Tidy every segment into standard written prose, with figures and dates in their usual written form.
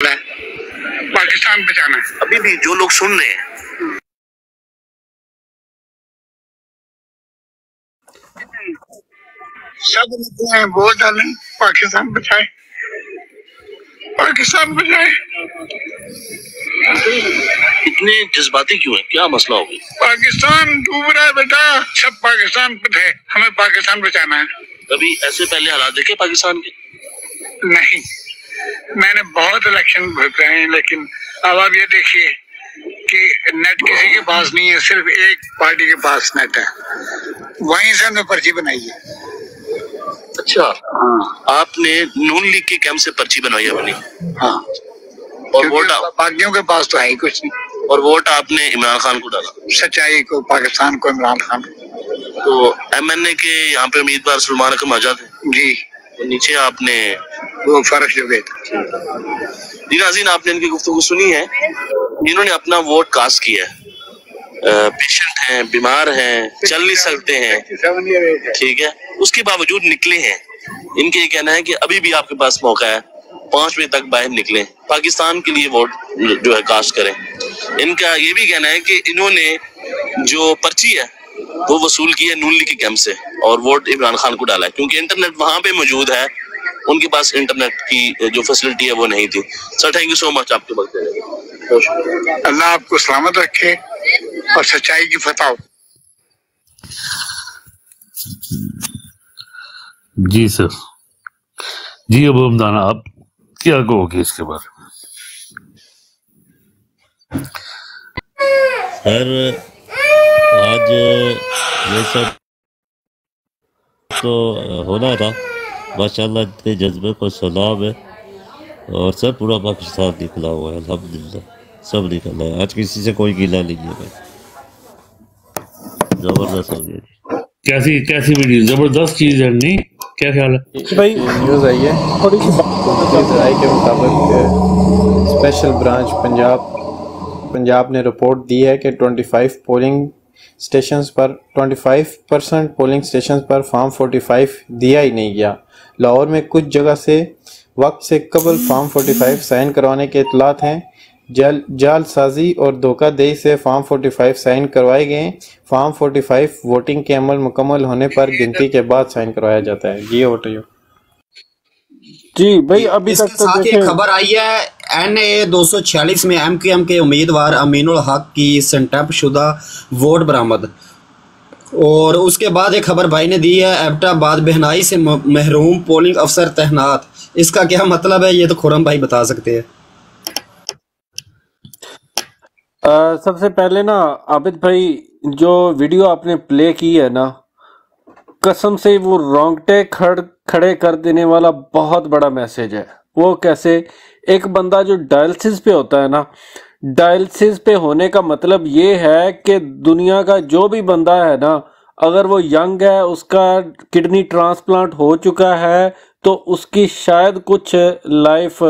है, पाकिस्तान बचाना है। अभी भी जो लोग सुन रहे हैं, सब निकले वोट डालें, पाकिस्तान बचाए, पाकिस्तान बचाए। इतने जज्बाती क्यों है, क्या मसला हो गया? पाकिस्तान डूब रहा है बेटा, सब पाकिस्तान पे है, हमें पाकिस्तान बचाना है। कभी ऐसे पहले हालात देखे पाकिस्तान के? नहीं, मैंने बहुत इलेक्शन भरते हैं, लेकिन अब आप ये देखिए कि नेट किसी के पास नहीं है, सिर्फ एक पार्टी के पास नेट है, वहीं से हमने पर्ची बनाई है। अच्छा, आपने नून लीग के कैंप से पर्ची बनवाई अपनी? हाँ, और वोट बाकियों के पास तो है ही कुछ नहीं। और वोट आपने इमरान खान को डाला? सच्चाई को, पाकिस्तान को, इमरान खान को। तो MNA के यहाँ पे उम्मीदवार सलमान अकरम आजाद है जी, तो नीचे आपने वो फर्क जो गए। जी नाज़रीन, आपने इनकी गुफ्तगू सुनी है, इन्होंने अपना वोट कास्ट किया है। पेशेंट हैं, बीमार हैं, चल नहीं सकते हैं, ठीक है, उसके बावजूद निकले हैं। इनके ये कहना है कि अभी भी आपके पास मौका है, 5 बजे तक बाहर निकलें, पाकिस्तान के लिए वोट जो है कास्ट करें। इनका ये भी कहना है कि इन्होंने जो पर्ची है वो वसूल की है नून लीग के कैंप से और वोट इमरान खान को डाला है, क्योंकि इंटरनेट वहां पे मौजूद है, उनके पास इंटरनेट की जो फैसिलिटी है वो नहीं थी। Sir thank you so much आपके वक्त देने के लिए। अल्लाह आपको सलामत रखे और सच्चाई की फतह हो। जी सर, जी अब हमदाना आप क्या कहोगे इसके बारे में? सर आज ये सब तो होना था, माशाल्लाह इतने जज्बे को सलाम है। और सर पूरा पाकिस्तान निकला हुआ है, अल्हम्दुलिल्लाह सब निकला है, आज किसी से कोई गिला नहीं है भाई, जबरदस्त हो गया जी। कैसी कैसी वीडियो, जबरदस्त चीज है, नहीं क्या ख्याल है भाई? न्यूज़ आई है थोड़ी सी राय के मुताबिक स्पेशल ब्रांच पंजाब ने रिपोर्ट दी है कि 25% पोलिंग स्टेशंस पर फॉर्म 45 दिया ही नहीं गया। लाहौर में कुछ जगह से वक्त से कबल फॉर्म 45 साइन करवाने के इतलात हैं। जालसाजी और धोखाधड़ी से फॉर्म 45 साइन करवाए गए। फॉर्म 45 वोटिंग के अमल मुकम्मल होने पर गिनती के बाद साइन करवाया जाता है। ये वोट जी भाई, अभी इसके तक तो साथ एक खबर आई है NA 246 में MQM के उम्मीदवार अमीनुल हक की स्टैंप शुदा वोट बरामद। और उसके बाद एक खबर भाई ने दी है एबटाबाद बहनाई से महरूम पोलिंग अफसर तैनात। इसका क्या मतलब है, ये तो खुरम भाई बता सकते हैं। सबसे पहले ना आबिद भाई, जो वीडियो आपने प्ले की है ना, कसम से वो रोंगटे खड़े कर देने वाला बहुत बड़ा मैसेज है। वो कैसे? एक बंदा जो डायलिसिस पे होता है ना, डायलिसिस पे होने का मतलब ये है कि दुनिया का जो भी बंदा है ना, अगर वो यंग है, उसका किडनी ट्रांसप्लांट हो चुका है, तो उसकी शायद कुछ लाइफ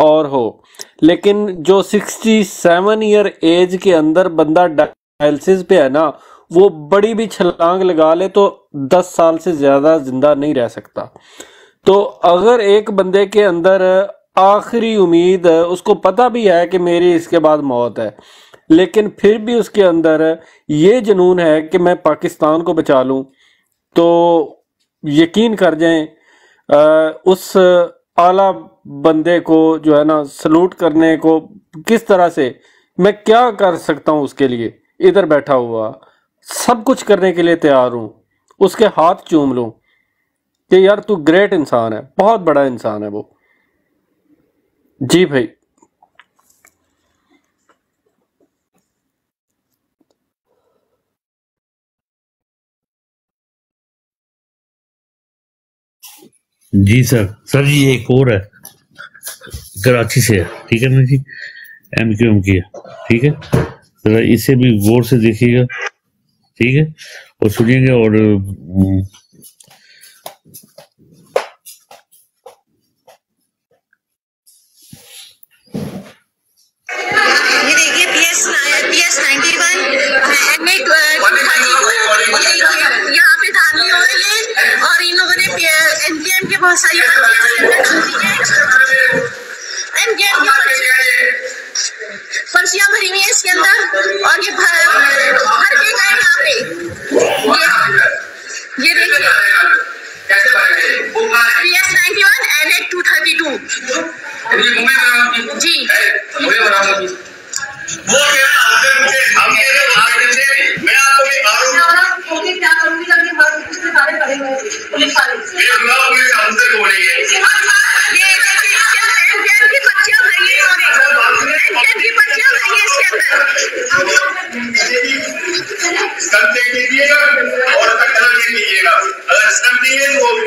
और हो, लेकिन जो 67 ईयर एज के अंदर बंदा डायलिसिस पे है ना, वो बड़ी भी छलांग लगा ले तो 10 साल से ज्यादा जिंदा नहीं रह सकता। तो अगर एक बंदे के अंदर आखिरी उम्मीद, उसको पता भी है कि मेरी इसके बाद मौत है, लेकिन फिर भी उसके अंदर ये जुनून है कि मैं पाकिस्तान को बचा लूं, तो यकीन कर जाएं उस आला बंदे को जो है ना सलूट करने को किस तरह से मैं क्या कर सकता हूं उसके लिए। इधर बैठा हुआ सब कुछ करने के लिए तैयार हूं, उसके हाथ चूम लूं कि यार तू ग्रेट इंसान है, बहुत बड़ा इंसान है वो। जी भाई। जी सर जी एक और है, कराची से है, ठीक है ना जी, MQM की है, ठीक है, जरा इसे भी गौर से देखिएगा, ठीक है, और सुनिएगा। और ये देखिए PS91 यहाँ पे धामी हो रही है और इन लोगों ने MQM के बहुत सारी MQM की पर्चियां भरी हुई है इसके अंदर और ये भर के गए यहाँ पे। ये देखिए PS91 NH 232 जी। मैं आपको भी क्या करूंगी जब ये सारे खड़े हुए पुलिस वाले की पर्चियां भरी है की पर्चियां भरी है इसके अंदर। देख लीजिएगा और देख लीजिएगा, अगर स्टम्प नहीं है तो वो भी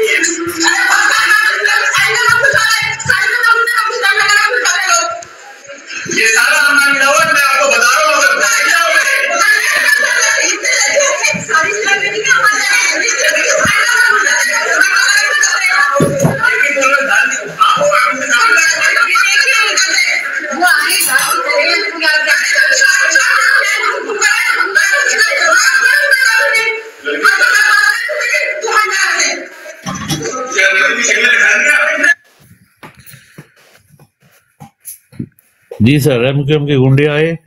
ये सारा हमारा मिलावट मैं आपको बता रहा हूँ। जी सर, एमक्यूएम के गुंडे आए,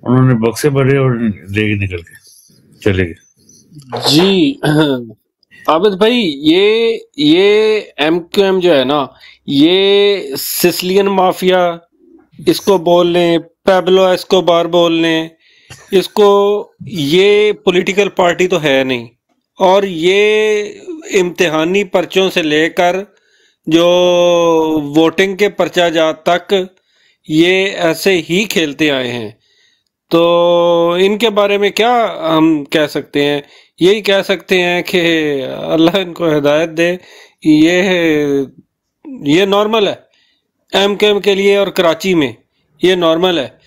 उन्होंने बक्से भरे और लेके निकल के चले गए। जी आबिद भाई, ये एमक्यूएम जो है ना, ये सिसिलियन माफिया इसको बोल लें, पैब्लो एस्कोबार बोल लें इसको, ये पॉलिटिकल पार्टी तो है नहीं। और ये इम्तिहानी पर्चों से लेकर जो वोटिंग के पर्चा जात तक ये ऐसे ही खेलते आए हैं। तो इनके बारे में क्या हम कह सकते हैं? यही कह सकते हैं कि अल्लाह इनको हिदायत दे। ये नॉर्मल है एमकेएम के लिए और कराची में ये नॉर्मल है।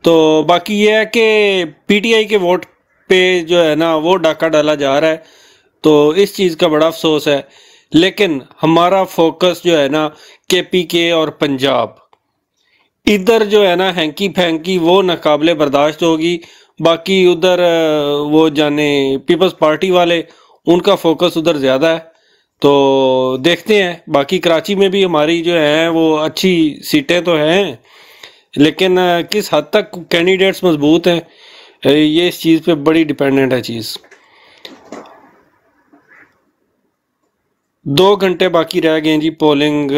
तो बाकी ये है कि पीटीआई के वोट पे जो है ना वो डाका डाला जा रहा है, तो इस चीज़ का बड़ा अफसोस है। लेकिन हमारा फोकस जो है ना केपीके और पंजाब, इधर जो है ना हैंकी फैंकी वो नाकाबिले बर्दाश्त होगी। बाकी उधर वो जाने पीपल्स पार्टी वाले, उनका फोकस उधर ज़्यादा है। तो देखते हैं। बाकी कराची में भी हमारी जो है वो अच्छी सीटें तो हैं, लेकिन किस हद तक कैंडिडेट्स मजबूत हैं ये इस चीज़ पे बड़ी डिपेंडेंट है चीज़। 2 घंटे बाकी रह गए जी पोलिंग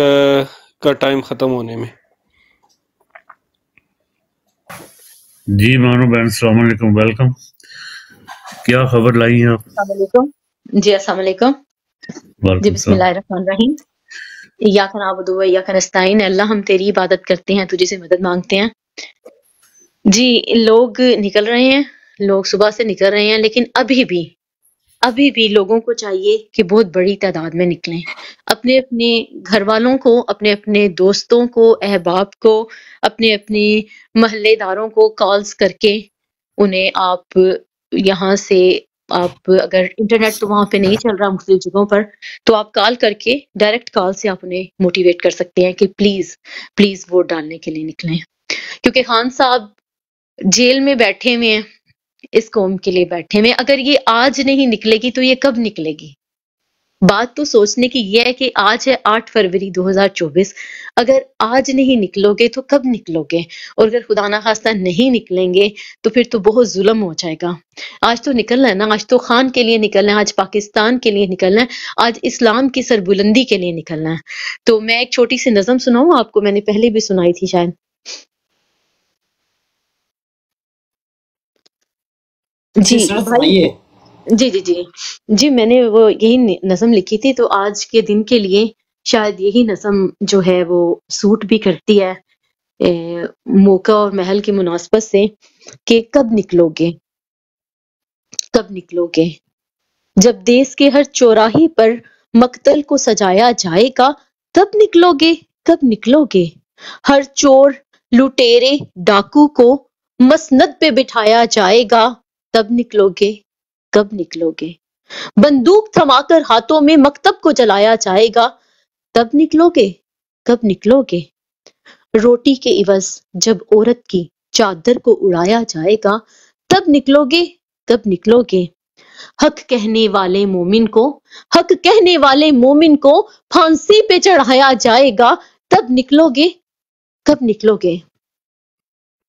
का टाइम ख़त्म होने में। जी मानो बहन, अस्सलाम वालेकुम, वेलकम। क्या खबर लाई हैं आप? अस्सलाम वालेकुम जी। अस्सलाम वालेकुम जी। बिस्मिल्लाहिर्रहमानिर्रहीम। इय्याका नअबुदु व इय्याका नस्तईन। अल्लाह हम तेरी इबादत करते हैं, तुझे से मदद मांगते हैं। जी लोग निकल रहे हैं, लोग सुबह से निकल रहे हैं, लेकिन अभी भी लोगों को चाहिए कि बहुत बड़ी तादाद में निकलें। अपने अपने घर वालों को, अपने अपने दोस्तों को, अहबाब को, अपने अपने महल्लेदारों को कॉल्स करके उन्हें आप यहाँ से, आप अगर इंटरनेट तो वहाँ पे नहीं चल रहा मुख्तलिफ जगहों पर, तो आप कॉल करके, डायरेक्ट कॉल से आप उन्हें मोटिवेट कर सकते हैं कि प्लीज प्लीज वोट डालने के लिए निकलें। क्योंकि खान साहब जेल में बैठे हुए हैं, इस कौम के लिए बैठे हुए। अगर ये आज नहीं निकलेगी तो ये कब निकलेगी? बात तो सोचने की ये है कि आज है 8 फरवरी 2024। अगर आज नहीं निकलोगे तो कब निकलोगे? और अगर खुदा ना खास्ता नहीं निकलेंगे तो फिर तो बहुत जुल्म हो जाएगा। आज तो निकलना है ना, आज तो खान के लिए निकलना है, आज पाकिस्तान के लिए निकलना है, आज इस्लाम की सरबुलंदी के लिए निकलना है। तो मैं एक छोटी सी नज़म सुनाऊं आपको, मैंने पहले भी सुनाई थी शायद। जी भाई, जी मैंने वो यही नज़म लिखी थी, तो आज के दिन के लिए शायद यही नज़म जो है वो सूट भी करती है मौका और महल की मुनासबत से, कि कब निकलोगे, कब निकलोगे? जब देश के हर चौराहे पर मक्तल को सजाया जाएगा, तब निकलोगे, कब निकलोगे? हर चोर, लुटेरे, डाकू को मसनद पे बिठाया जाएगा, तब निकलोगे, कब निकलोगे? बंदूक थमाकर हाथों में मकतब को जलाया जाएगा, तब निकलोगे, कब निकलोगे? रोटी के इवज जब औरत की चादर को उड़ाया जाएगा, तब निकलोगे, कब निकलोगे? हक कहने वाले मोमिन को, हक कहने वाले मोमिन को फांसी पे चढ़ाया जाएगा, तब निकलोगे, कब निकलोगे?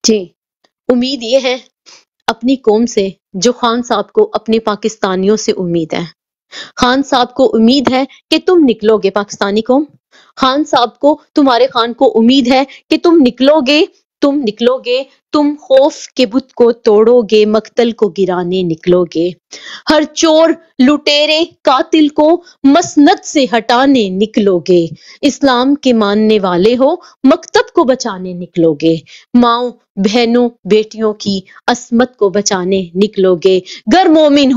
जी, उम्मीद ये है अपनी कौम से जो खान साहब को अपने पाकिस्तानियों से उम्मीद है। खान साहब को उम्मीद है कि तुम निकलोगे पाकिस्तानी कौम। खान साहब को, तुम्हारे खान को उम्मीद है कि तुम निकलोगे, तुम खौफ के बुत को तोड़ोगे, मक्तल को गिराने निकलोगे। हर चोर, लुटेरे, कातिल को मसनद से हटाने निकलोगे। इस्लाम के मानने वाले हो, मकतब को बचाने निकलोगे। माओ, बहनों, बेटियों की असमत को बचाने निकलोगे। गर मोमिन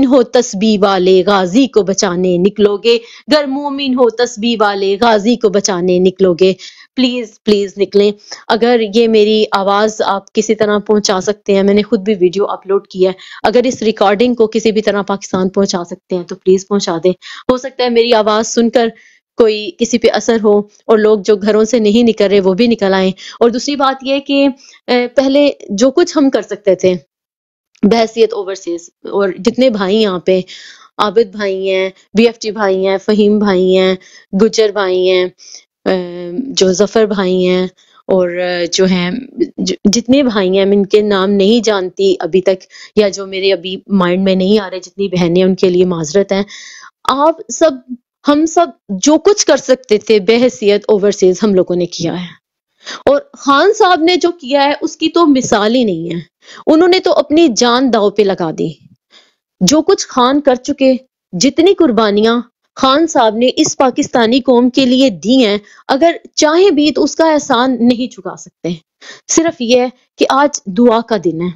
हो तस्बीह वाले गाजी को बचाने निकलोगे। गर मोमिन हो तस्बीह वाले गाजी को बचाने निकलोगे। प्लीज प्लीज निकलें। अगर ये मेरी आवाज आप किसी तरह पहुंचा सकते हैं, मैंने खुद भी वीडियो अपलोड किया है, अगर इस रिकॉर्डिंग को किसी भी तरह पाकिस्तान पहुंचा सकते हैं तो प्लीज पहुंचा दें। हो सकता है मेरी आवाज सुनकर कोई किसी पे असर हो और लोग जो घरों से नहीं निकल रहे वो भी निकल आए। और दूसरी बात यह है कि पहले जो कुछ हम कर सकते थे बहसियत ओवरसीज, और जितने भाई यहाँ पे आबिद भाई हैं, BFT भाई हैं, फहीम भाई हैं, गुजर भाई हैं, जो जफर भाई हैं, और जो हैं जितने भाई हैं, मैं इनके नाम नहीं जानती अभी तक, या जो मेरे अभी माइंड में नहीं आ रहे, जितनी बहनें उनके लिए माजरत है। आप सब, हम सब जो कुछ कर सकते थे बहसियत ओवरसीज हम लोगों ने किया है, और खान साहब ने जो किया है उसकी तो मिसाल ही नहीं है। उन्होंने तो अपनी जान दांव पे लगा दी। जो कुछ खान कर चुके, जितनी कुर्बानियां खान साहब ने इस पाकिस्तानी कौम के लिए दी हैं, अगर चाहे भी तो उसका एहसान नहीं चुका सकते। सिर्फ ये है कि आज दुआ का दिन है।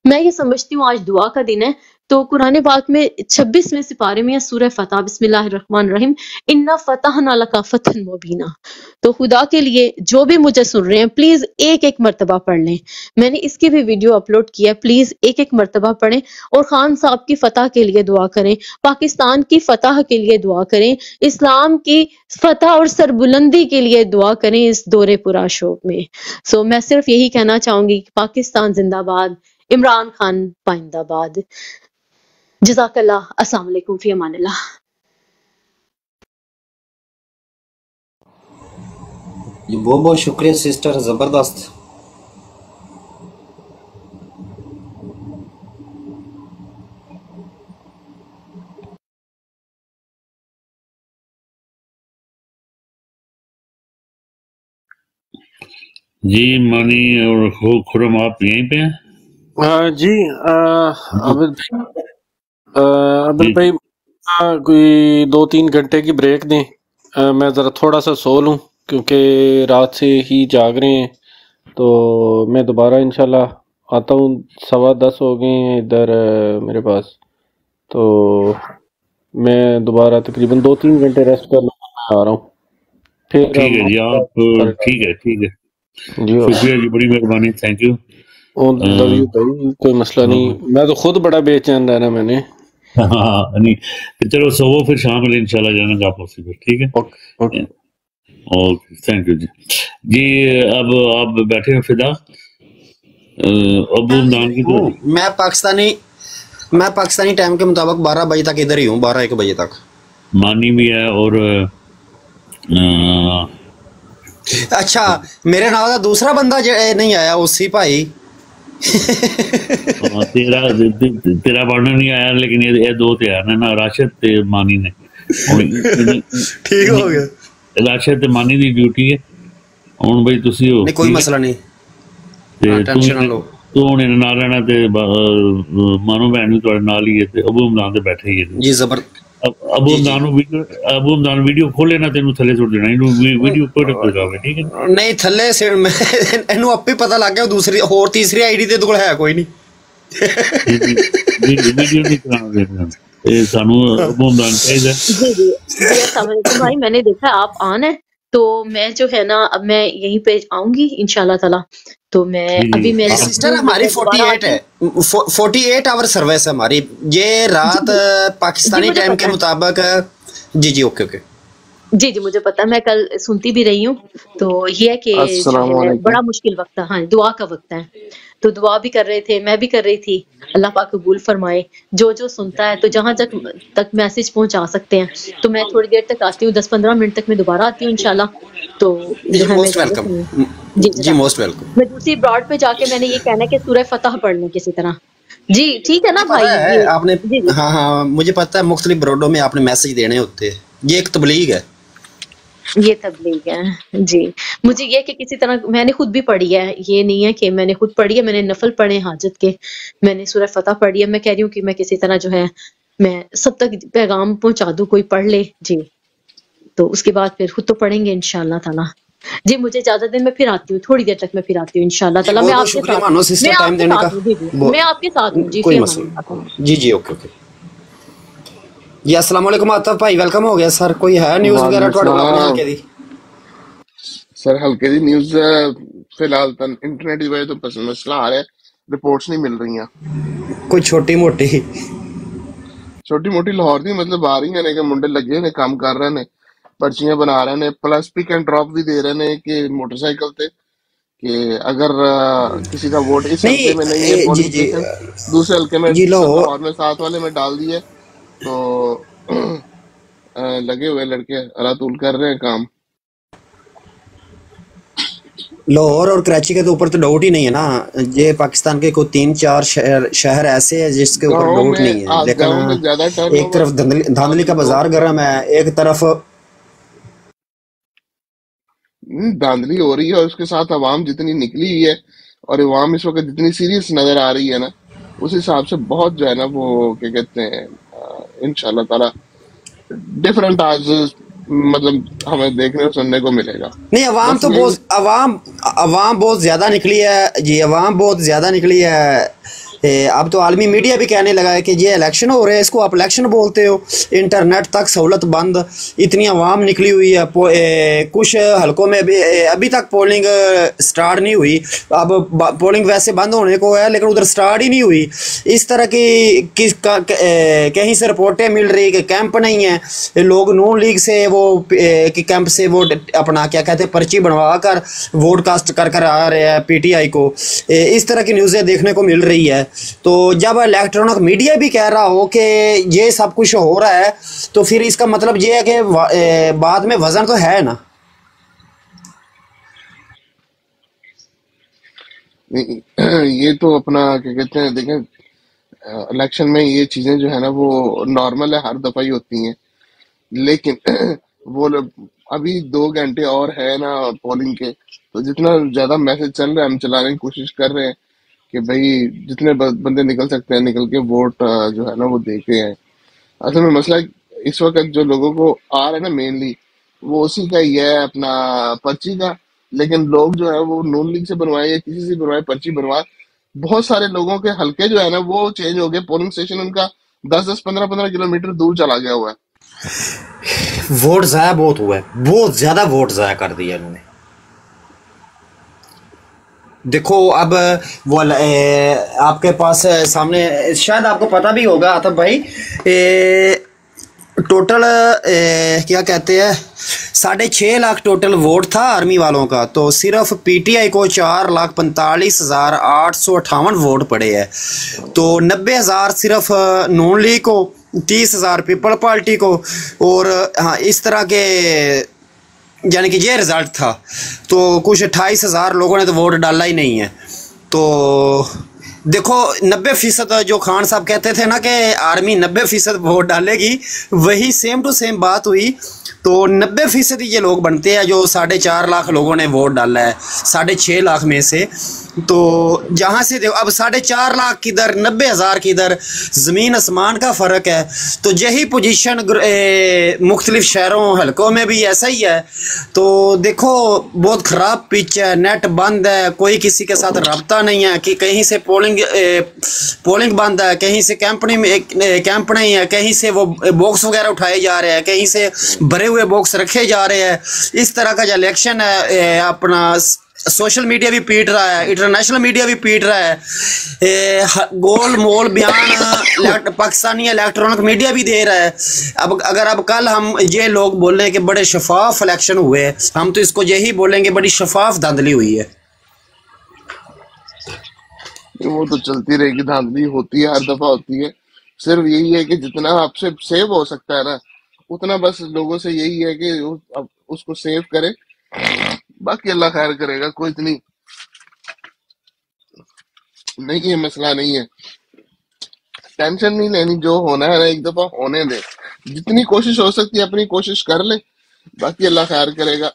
मैं ये समझती हूँ आज दुआ का दिन है। तो कुरान पाक में 26वें सिपारे में सूरह फतह, बिस्मिल्लाहिर्रहमानिर्रहीम, इन्ना फतहना लका फतहन मुबीना। तो खुदा के लिए जो भी मुझे सुन रहे हैं प्लीज एक एक मर्तबा पढ़ लें। मैंने इसकी भी वीडियो अपलोड किया है, प्लीज एक एक मर्तबा पढ़ें और खान साहब की फतह के लिए दुआ करें, पाकिस्तान की फतह के लिए दुआ करें, इस्लाम की फतह और सरबुलंदी के लिए दुआ करें इस दौरे पुरा शो में। सो मैं सिर्फ यही कहना चाहूंगी कि पाकिस्तान जिंदाबाद, इमरान खान पाइंदाबाद। जज़ाकल्लाह, अस्सलाम वालेकुम, फी अमानिल्लाह। बहुत बहुत शुक्रिया सिस्टर, जबरदस्त। जी मानी और खुरम, आप यहीं पे हैं? जी अबिद भाई कोई 2-3 घंटे की ब्रेक दें। मैं ज़रा थोड़ा सा सो लूँ क्योंकि रात से ही जाग रहे हैं। तो मैं दोबारा इंशाल्लाह आता हूँ। 10:15 हो गए हैं इधर मेरे पास, तो मैं दोबारा तकरीबन 2-3 घंटे रेस्ट कर लूँगा, मैं आ रहा हूँ फिर। ठीक है जी, आप ठीक है जी, शुक्रिया जी, बड़ी मेहरबानी, थैंक यू। लव यू भाई, कोई मसला नहीं। मैं तो खुद बड़ा बेचैन रहना मैंने। हाँ नहीं, चलो सोवो, फिर शाम में इंशाल्लाह जाना आप ऑफिस पर, ठीक है? ओके, थैंक यू जी। जी अब आप बैठे हो फिदा अबू उमदान की? तो मैं पाकिस्तानी टाइम के मुताबिक 12 बजे तक इधर ही हूँ, 12-1 बजे तक। मानी भी है और अच्छा, मेरे नाल दा दूसरा बंदा नहीं आया, उसी भाई तेरा पार्टनर नहीं आया, लेकिन ये दो ते आया ना, राशिद ते मानी ने। ठीक हो गया, राशिद ते मानी दी ड्यूटी है हुन भाई, तुसी हो, नहीं कोई मसला नहीं, टेंशन ना लो। तू हुन नाल रहना ते मानो बहन भी तुहाडे नाल ही है ते अबू उमदान ते बैठे ही है जी। जबर अबू उमदान वीडियो खोले ना, तेनू थले सुट देना, इनु वीडियो कोड कर जावे, ठीक है? नहीं थले से इनु आपे पता लग गया, दूसरी और तीसरी आईडी ते कोल है कोई नहीं। वीडियो नहीं चलाना ये सानू अबू उमदान चाहिए। जी अस्सलाम वालेकुम भाई, मैंने देखा आप ऑन है, तो मैं जो है ना अब मैं यहीं पे आऊंगी इंशाल्लाह ताला। तो मैं अभी मेरे सिस्टर हमारी 48 है, 48 आवर सर्विस है हमारी, ये रात पाकिस्तानी टाइम के मुताबिक। जी ओके। जी जी मुझे पता है, मैं कल सुनती भी रही हूँ। तो ये है कि जो है बड़ा मुश्किल वक्त है, हाँ दुआ का वक्त है, तो दुआ भी कर रहे थे, मैं भी कर रही थी। अल्लाह पाक कबूल फरमाए जो जो सुनता है। तो जहाँ तक मैसेज पहुंचा सकते हैं, तो मैं थोड़ी देर तक आती हूँ, 10-15 मिनट तक मैं दोबारा आती हूँ इंशाल्लाह। तो जो है मैं जी मोस्ट वेलकम। मैं दूसरी ब्रॉड पे जाके मैंने ये कहना है कि सूरह फतह पढ़ लें किसी तरह। जी ठीक है ना भाई? है आपने हाँ हाँ मुझे पता है, मुख्तलिफ ब्रॉडों में आपने मैसेज देने होते हैं, ये एक तबलीग है। ये तबलीग है जी। मुझे ये कि किसी तरह मैंने खुद भी पढ़ी है, ये नहीं है कि मैंने खुद पढ़ी है, मैंने नफल पढ़े हाजत के, मैंने सूरह फतह पढ़ी है। मैं कह रही हूँ कि मैं किसी तरह जो है मैं सब तक पैगाम पहुंचा दूं, कोई पढ़ ले जी, तो उसके बाद फिर खुद तो पढ़ेंगे इंशाल्लाह ताला। जी मुझे इजाजत दें, मैं फिर आती हूँ, थोड़ी देर तक मैं फिर आती हूँ इंशाल्लाह ताला। मैं आपके साथ हूँ जी। जी जी ओके ओके जी। अस्सलाम वालेकुम आतिफ भाई, वेलकम हो गया सर। कोई है न्यूज़ वगैरह ਤੁਹਾਡੇ ਕੋਲ ਆਪਣੇ ਹਲਕੇ ਦੀ? सर हल्के दी न्यूज़ फिलहाल तो इंटरनेट की वजह तो मसला आ रहा है, रिपोर्ट्स नहीं मिल रही हैं। कोई छोटी मोटी लाहौर दी मतलब आ रही ने कि मुंडे लगे ने काम कर रहे ने, पर्चियां बना रहे ने, प्लस पिक एंड ड्रॉप भी दे रहे ने कि मोटरसाइकिल पे कि अगर किसी का वोट इस हल्के में नहीं है पोलिंग स्टेशन दूसरे हल्के में लाहौर में साथ वाले में डाल दिए, तो लगे हुए लड़के अलातूल कर रहे हैं काम। लाहौर और कराची के तो ऊपर तो डाउट ही नहीं है ना, ये पाकिस्तान के कोई 3-4 शहर ऐसे हैं जिसके ऊपर डाउट नहीं है। लेकिन एक तरफ धांधली का बाजार गर्म है, एक तरफ धांधली हो रही है और उसके साथ अवाम जितनी निकली हुई है और अवाम इस वक्त जितनी सीरियस नजर आ रही है ना, उस हिसाब से बहुत जो है ना वो क्या कहते हैं इंशाल्लाह ताला डिफरेंट आज मतलब हमें देखने और सुनने को मिलेगा। नहीं अवाम तो बहुत अवाम बहुत ज्यादा निकली है जी, अवाम बहुत ज्यादा निकली है। अब तो आलमी मीडिया भी कहने लगा है कि ये इलेक्शन हो रहे हैं, इसको आप इलेक्शन बोलते हो, इंटरनेट तक सहूलत बंद, इतनी आवाम निकली हुई है। कुछ हलकों में अभी तक पोलिंग स्टार्ट नहीं हुई, अब पोलिंग वैसे बंद होने को है लेकिन उधर स्टार्ट ही नहीं हुई। इस तरह की कहीं से रिपोर्टें मिल रही कि कैंप नहीं है, लोग नून लीग से वो कि कैंप से वो अपना क्या कहते हैं पर्ची बनवा कर वोट कास्ट कर आ रहे हैं PTI को, इस तरह की न्यूज़ें देखने को मिल रही है। तो जब इलेक्ट्रॉनिक मीडिया भी कह रहा हो कि ये सब कुछ हो रहा है, तो फिर इसका मतलब ये है कि बाद में वजन तो है ना। ये तो अपना क्या कहते हैं, देखें इलेक्शन में ये चीजें जो है ना वो नॉर्मल है, हर दफा ही होती हैं, लेकिन वो अभी 2 घंटे और है ना पोलिंग के, तो जितना ज्यादा मैसेज चल रहा है हम चलाने की कोशिश कर रहे हैं कि भाई जितने बंदे निकल सकते हैं निकल के वोट जो है ना वो दे के हैं। असल में मसला इस वक्त जो लोगों को आ रहा है ना मेनली वो उसी का ही है, अपना पर्ची का। लेकिन लोग जो है वो नून लीग से बनवाए या किसी से बनवाए पर्ची बनवाए, बहुत सारे लोगों के हल्के जो है ना वो चेंज हो गए, पोलिंग स्टेशन उनका 10-10 15-15 किलोमीटर दूर चला गया हुआ है। वोट जाया बहुत हुआ है, बहुत ज्यादा वोट जाया कर दिया इन्होंने। देखो अब वो आपके पास सामने शायद आपको पता भी होगा आतिफ भाई, टोटल क्या कहते हैं 6.5 लाख टोटल वोट था आर्मी वालों का, तो सिर्फ PTI को 4,45,858 वोट पड़े हैं। तो 90,000 सिर्फ नून लीग को, 30,000 पीपल पार्टी को, और हाँ इस तरह के यानी कि ये रिज़ल्ट था। तो कुछ 28,000 लोगों ने तो वोट डाला ही नहीं है। तो देखो 90% जो खान साहब कहते थे ना कि आर्मी 90% वोट डालेगी, वही सेम टू सेम बात हुई। तो 90% ये लोग बनते हैं जो 4.5 लाख लोगों ने वोट डाला है 6.5 लाख में से। तो जहाँ से देखो अब 4.5 लाख किधर, 90,000 किधर, ज़मीन आसमान का फ़र्क है। तो यही पोजीशन मुख्तलिफ शहरों हलकों में भी ऐसा ही है। तो देखो बहुत ख़राब पिच है, नेट बंद है, कोई किसी के साथ रब्ता नहीं है कि कहीं से पोलिंग बंद है, कहीं से कैंप नहीं है, कहीं से वो बॉक्स वगैरह उठाए जा रहे हैं, कहीं से भरे हुए बॉक्स रखे जा रहे हैं। इस तरह का जो इलेक्शन है अपना सोशल मीडिया भी पीट रहा है, इंटरनेशनल मीडिया भी पीट रहा है, गोल मोल बयान पाकिस्तानी इलेक्ट्रॉनिक मीडिया भी दे रहा है। अब कल हम ये लोग बोल रहे हैं कि बड़े शफाफ इलेक्शन हुए, हम तो इसको यही बोलेंगे बड़ी शफाफ धांधली हुई है। वो तो चलती रहेगी, धांधली होती है, हर दफा होती है। सिर्फ यही है कि जितना आपसे सेव हो सकता है ना, उतना बस लोगों से यही है कि उसको सेव करे, बाकी अल्लाह खैर करेगा। कोई इतनी नहीं, ये मसला नहीं है, टेंशन नहीं लेनी, जो होना है ना एक दफा होने दे। जितनी कोशिश हो सकती है अपनी कोशिश कर ले, बाकी अल्लाह खैर करेगा।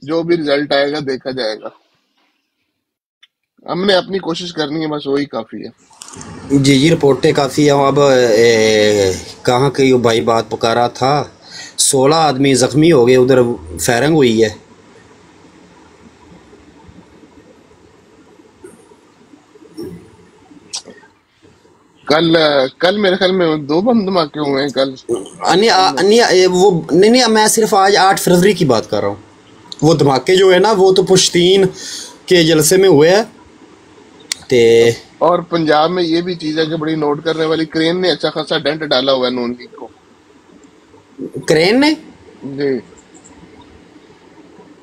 जो भी रिजल्ट आएगा देखा जाएगा। हमने अपनी कोशिश करनी है, बस वही काफी है। जी रिपोर्टें काफ़ी हैं। अब कहाँ की भाई बात पका रहा था, 16 आदमी ज़ख्मी हो गए, उधर फायरिंग हुई है। कल मेरे ख्याल में 2 बम धमाके हुए हैं कल। नहीं, मैं सिर्फ आज 8 फरवरी की बात कर रहा हूँ। वो धमाके जो है ना, वो तो पुश्तीन के जलसे में हुए हैं। और पंजाब में ये भी चीज है कि बड़ी नोट करने वाली, क्रेन ने अच्छा खासा डेंट डाला हुआ है नून लीग को। क्रेन ने जी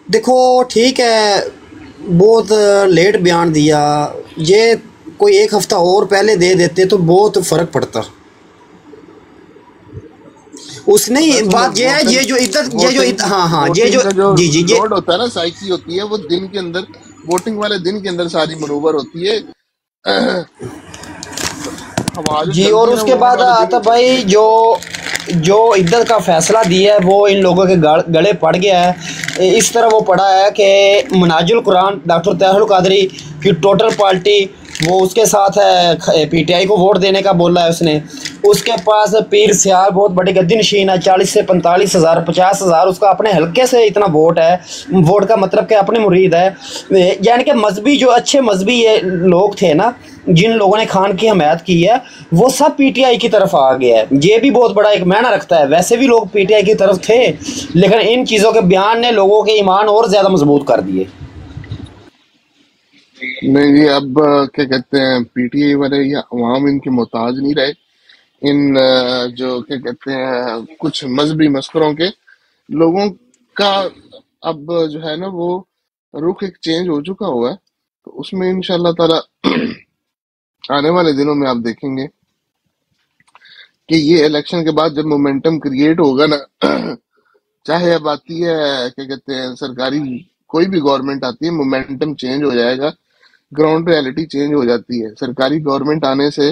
देखो ठीक है, बहुत लेट बयान दिया, ये कोई 1 हफ्ता और पहले दे देते तो बहुत फर्क पड़ता। उसने बात ये है, ये जो इज्जत हाँ ये जो जी लोड होता है ना, साइकी होती है, वो दिन के अंदर, वोटिंग वाले दिन के अंदर सारी मनूवर होती है। जी और उसके बाद आता भाई जो इद्दत का फैसला दिया है वो इन लोगों के गले पड़ गया है। इस तरह वो पड़ा है कि मुनाजुल कुरान डॉक्टर ताहिरुल कादरी की टोटल पार्टी, वो उसके साथ है, पीटीआई को वोट देने का बोला है उसने। उसके पास पीर सियाल बहुत बड़ी गद्दी नशीन है, 40 से 45 हज़ार 50 हज़ार उसका अपने हल्के से इतना वोट है। वोट का मतलब कि अपने मुरीद है, यानी कि मजहबी जो अच्छे मजहबी लोग थे ना, जिन लोगों ने खान की हमायत की है, वो सब पीटीआई की तरफ आ गया है। ये भी बहुत बड़ा एक मायना रखता है। वैसे भी लोग पीटीआई की तरफ थे, लेकिन इन चीज़ों के बयान ने लोगों के ईमान और ज़्यादा मजबूत कर दिए। नहीं जी, अब क्या कहते हैं, पीटीआई वाले या अवाम इनके मोहताज नहीं रहे, इन जो क्या कहते हैं कुछ मजहबी मस्करों के लोगों का अब जो है ना वो रुख एक चेंज हो चुका हुआ है। तो उसमें इंशाल्लाह ताला आने वाले दिनों में आप देखेंगे कि ये इलेक्शन के बाद जब मोमेंटम क्रिएट होगा ना, चाहे अब आती है क्या कहते हैं सरकारी कोई भी गवर्नमेंट आती है, मोमेंटम चेंज हो जाएगा, ग्राउंड रियलिटी चेंज हो जाती है। सरकारी गवर्नमेंट आने से,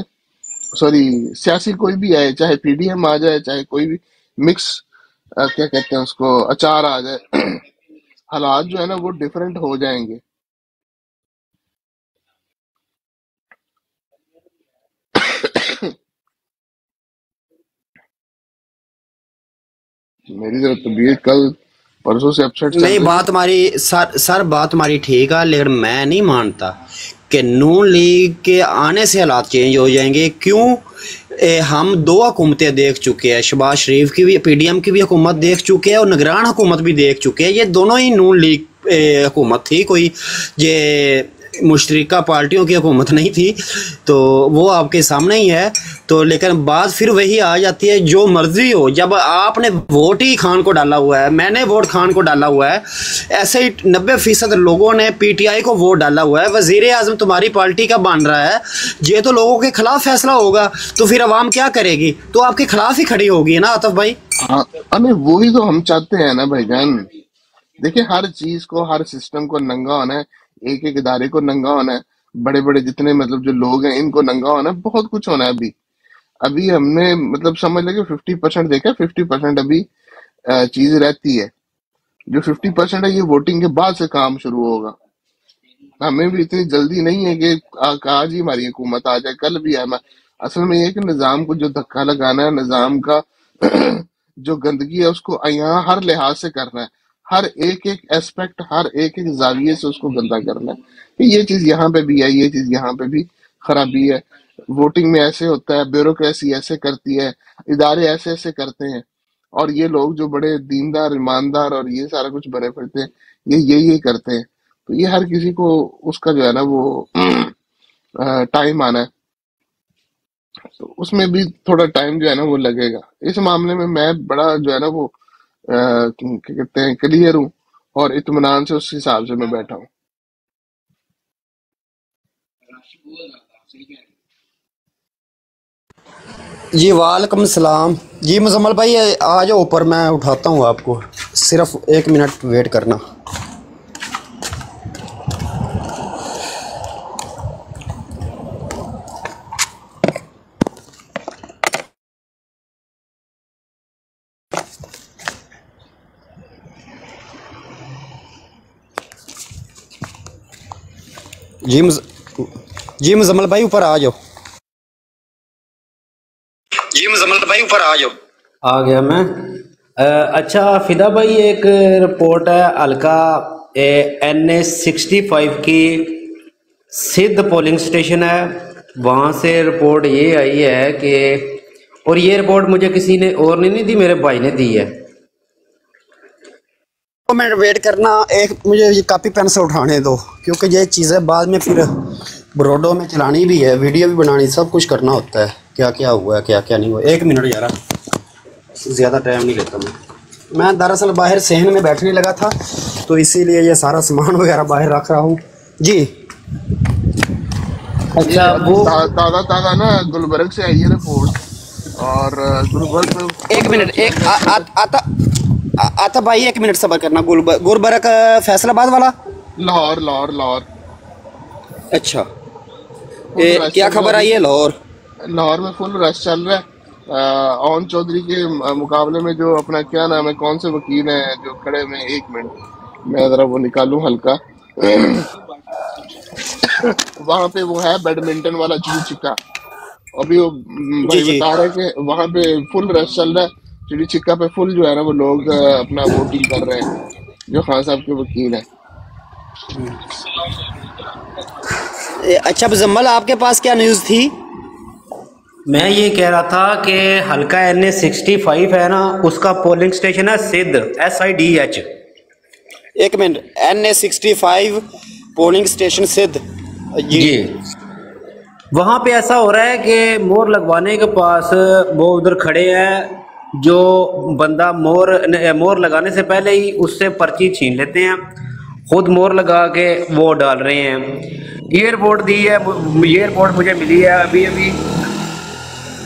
सॉरी सियासी कोई भी आए, चाहे पीडीएम आ जाए, चाहे कोई भी मिक्स क्या कहते हैं उसको अचार आ जाए, हालात जो है ना वो डिफरेंट हो जाएंगे। मेरी जरा तबीयत कल परसों से अपसेट चल नहीं, रही बात हमारी सर बात हमारी ठीक है, लेकिन मैं नहीं मानता कि नून लीग के आने से हालात चेंज हो जाएंगे। क्यों? हम 2 हुकूमतें देख चुके हैं, शहबाज शरीफ की भी, पीडीएम की भी हुकूमत देख चुके हैं और निगरान हुकूमत भी देख चुके हैं। ये दोनों ही नून लीग हुकूमत थी, कोई ये मुश्तरका पार्टियों की हुकूमत नहीं थी। तो वो आपके सामने ही है। तो लेकिन बात फिर वही आ जाती है, जो मर्जी हो, जब आपने वोट ही खान को डाला हुआ है, मैंने वोट खान को डाला हुआ है, ऐसे ही 90% लोगों ने पीटीआई को वोट डाला हुआ है, वजीर आजम तुम्हारी पार्टी का बन रहा है, ये तो लोगों के खिलाफ फैसला होगा, तो फिर अवाम क्या करेगी? तो आपके खिलाफ ही खड़ी होगी ना आतिफ भाई। हाँ, अरे वही तो हम चाहते हैं ना भाईजान। देखिए, हर चीज को, हर सिस्टम को नंगा होना है, एक एक इदारे को नंगा होना है, बड़े बड़े जितने मतलब जो लोग हैं इनको नंगा होना है, बहुत कुछ होना है। अभी हमने मतलब समझ लगे 50% देखा, 50% अभी चीज रहती है। जो 50% है ये वोटिंग के बाद से काम शुरू होगा। हमें भी इतनी जल्दी नहीं है कि आज ही हमारी हुकूमत आ जाए, कल भी है। असल में ये कि निजाम को जो धक्का लगाना है, निजाम का जो गंदगी है उसको यहाँ हर लिहाज से करना है, हर एक एक एस्पेक्ट, हर एक एक जाविये से उसको गंदा करना है कि ये चीज यहाँ पे भी है, ये चीज यहाँ पे भी खराबी है, वोटिंग में ऐसे होता है, ब्यूरोक्रेसी ऐसे करती है, इदारे ऐसे ऐसे करते हैं, और ये लोग जो बड़े दीनदार ईमानदार और ये सारा कुछ बने फिरते हैं, ये करते हैं। तो ये हर किसी को उसका जो है ना वो टाइम आना है, तो उसमें भी थोड़ा टाइम जो है ना वो लगेगा। इस मामले में मैं बड़ा जो है ना वो क्या कहते हैं क्लियर हूँ, और इत्मीनान से उस हिसाब से मैं बैठा हूँ। जी वालेकुम सलाम। जी मुजम्मल भाई आ जाओ ऊपर, मैं उठाता हूँ आपको, सिर्फ 1 मिनट वेट करना। जी जी मुजम्मल भाई ऊपर आ जाओ। जी मुजम्मल भाई ऊपर आ जाओ। आ गया मैं। अच्छा फिदा भाई, एक रिपोर्ट है हल्का NA65 की, सिद्ध पोलिंग स्टेशन है, वहाँ से रिपोर्ट ये आई है कि, और ये रिपोर्ट मुझे किसी ने और नहीं दी, मेरे भाई ने दी है। तो मैं वेट करना, एक मुझे ये कापी पेन से उठाने दो, क्योंकि ये चीज़ें बाद में फिर ब्रोडो में चलानी भी है, वीडियो भी बनानी, सब कुछ करना होता है, क्या क्या हुआ है क्या क्या नहीं हुआ। 1 मिनट यार, ज़्यादा टाइम नहीं लेता मैं दरअसल बाहर सहन में बैठने लगा था, तो इसीलिए ये सारा सामान वगैरह बाहर रख रहा हूँ जी। ये अच्छा वो ताज़ा ताज़ा ना गुलबर्ग से आई है रिपोर्ट, और गुलबर्ग में 1 मिनट, एक आता आता भाई, 1 मिनट सब्र करना। गुलबर्ग फैसलाबाद वाला। लाहौर लाहौर लाहौर अच्छा फुल रश क्या चल रहा है खबर आई है लाहौर? अभी। लाहौर में फुल रश चल रहा है। ओन चौधरी के मुकाबले में जो अपना क्या नाम है, कौन से वकील हैं जो खड़े में, 1 मिनट मैं जरा वो निकालूं हल्का। वहां पे वो है बैडमिंटन वाला चिड़ी छिक्का, अभी वो जी भाई जी। बता रहे कि वहां पे फुल रश चल रहा है, चिड़ी छिक्का पे फुल जो है ना वो लोग अपना वोटिंग कर रहे हैं, जो खान साहब के वकील हैं। अच्छा मुजम्मल, आपके पास क्या न्यूज़ थी? मैं ये कह रहा था कि हल्का NA65 है ना, उसका पोलिंग स्टेशन है सिद्ध, SIDH। 1 minute, NA65 polling station सिद्ध जी। वहाँ पे ऐसा हो रहा है कि मोहर लगवाने के पास वो उधर खड़े हैं, जो बंदा मोहर लगाने से पहले ही उससे पर्ची छीन लेते हैं, खुद मोहर लगा के वो डाल रहे हैं। ये रिपोर्ट दी है, ये रिपोर्ट मुझे मिली है अभी अभी।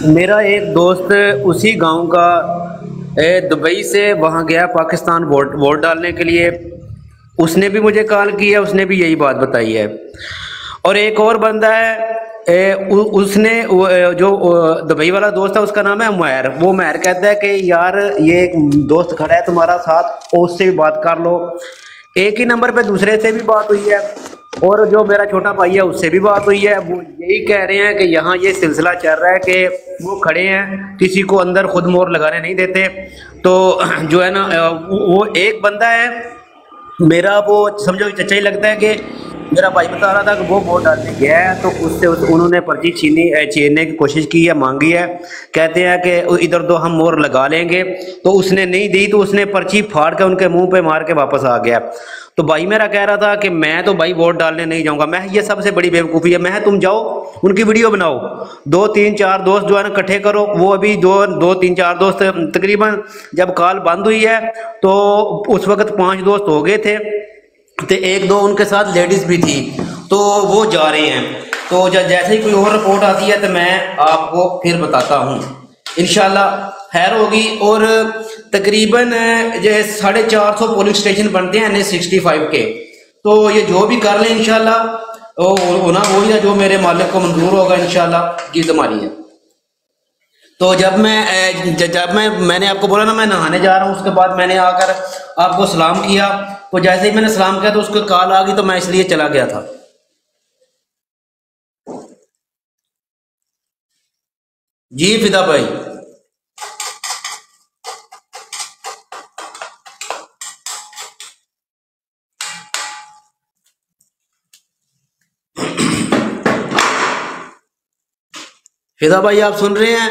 मेरा एक दोस्त उसी गांव का दुबई से वहाँ गया पाकिस्तान वोट डालने के लिए, उसने भी मुझे कॉल किया, उसने भी यही बात बताई है। और एक और बंदा है, उसने जो दुबई वाला दोस्त है, उसका नाम है उमैर। वो उमैर कहता है कि यार ये एक दोस्त खड़ा है तुम्हारा साथ, उससे भी बात कर लो। एक ही नंबर पे दूसरे से भी बात हुई है, और जो मेरा छोटा भाई है उससे भी बात हुई है। वो यही कह रहे हैं कि यहाँ ये सिलसिला चल रहा है कि वो खड़े हैं, किसी को अंदर खुद मोहर लगाने नहीं देते। तो जो है ना, वो एक बंदा है मेरा, वो समझो चचा ही लगता है, कि मेरा भाई बता रहा था कि वो वोट डालने गया है, तो उससे उन्होंने पर्ची छीनने की कोशिश की है, मांगी है। कहते हैं कि इधर तो हम मोहर लगा लेंगे, तो उसने नहीं दी, तो उसने पर्ची फाड़ के उनके मुंह पे मार के वापस आ गया। तो भाई मेरा कह रहा था कि मैं तो भाई वोट डालने नहीं जाऊंगा। मैं, ये सबसे बड़ी बेवकूफ़ी है। मैं, तुम जाओ उनकी वीडियो बनाओ, 2 3 4 दोस्त जो है ना इकट्ठे करो। वो अभी 2 3 4 दोस्त, तकरीबन जब कॉल बंद हुई है तो उस वक्त 5 दोस्त हो गए थे, तो 1 2 उनके साथ लेडीज भी थी, तो वो जा रहे हैं। तो जैसे ही कोई और रिपोर्ट आती है तो मैं आपको फिर बताता हूँ, इंशाल्लाह खैर होगी। और तकरीबन जो 450 पोलिंग स्टेशन बनते हैं NA65 के, तो ये जो भी कर लें इंशाल्लाह होना वही है जो मेरे मालिक को मंजूर होगा, इंशाल्लाह की हमारी है। तो मैंने आपको बोला ना मैं नहाने जा रहा हूँ, उसके बाद मैंने आकर आपको सलाम किया, तो जैसे ही मैंने सलाम किया तो उसको कॉल आ गई, तो मैं इसलिए चला गया था। जी फिदा भाई। फिदा भाई आप सुन रहे हैं?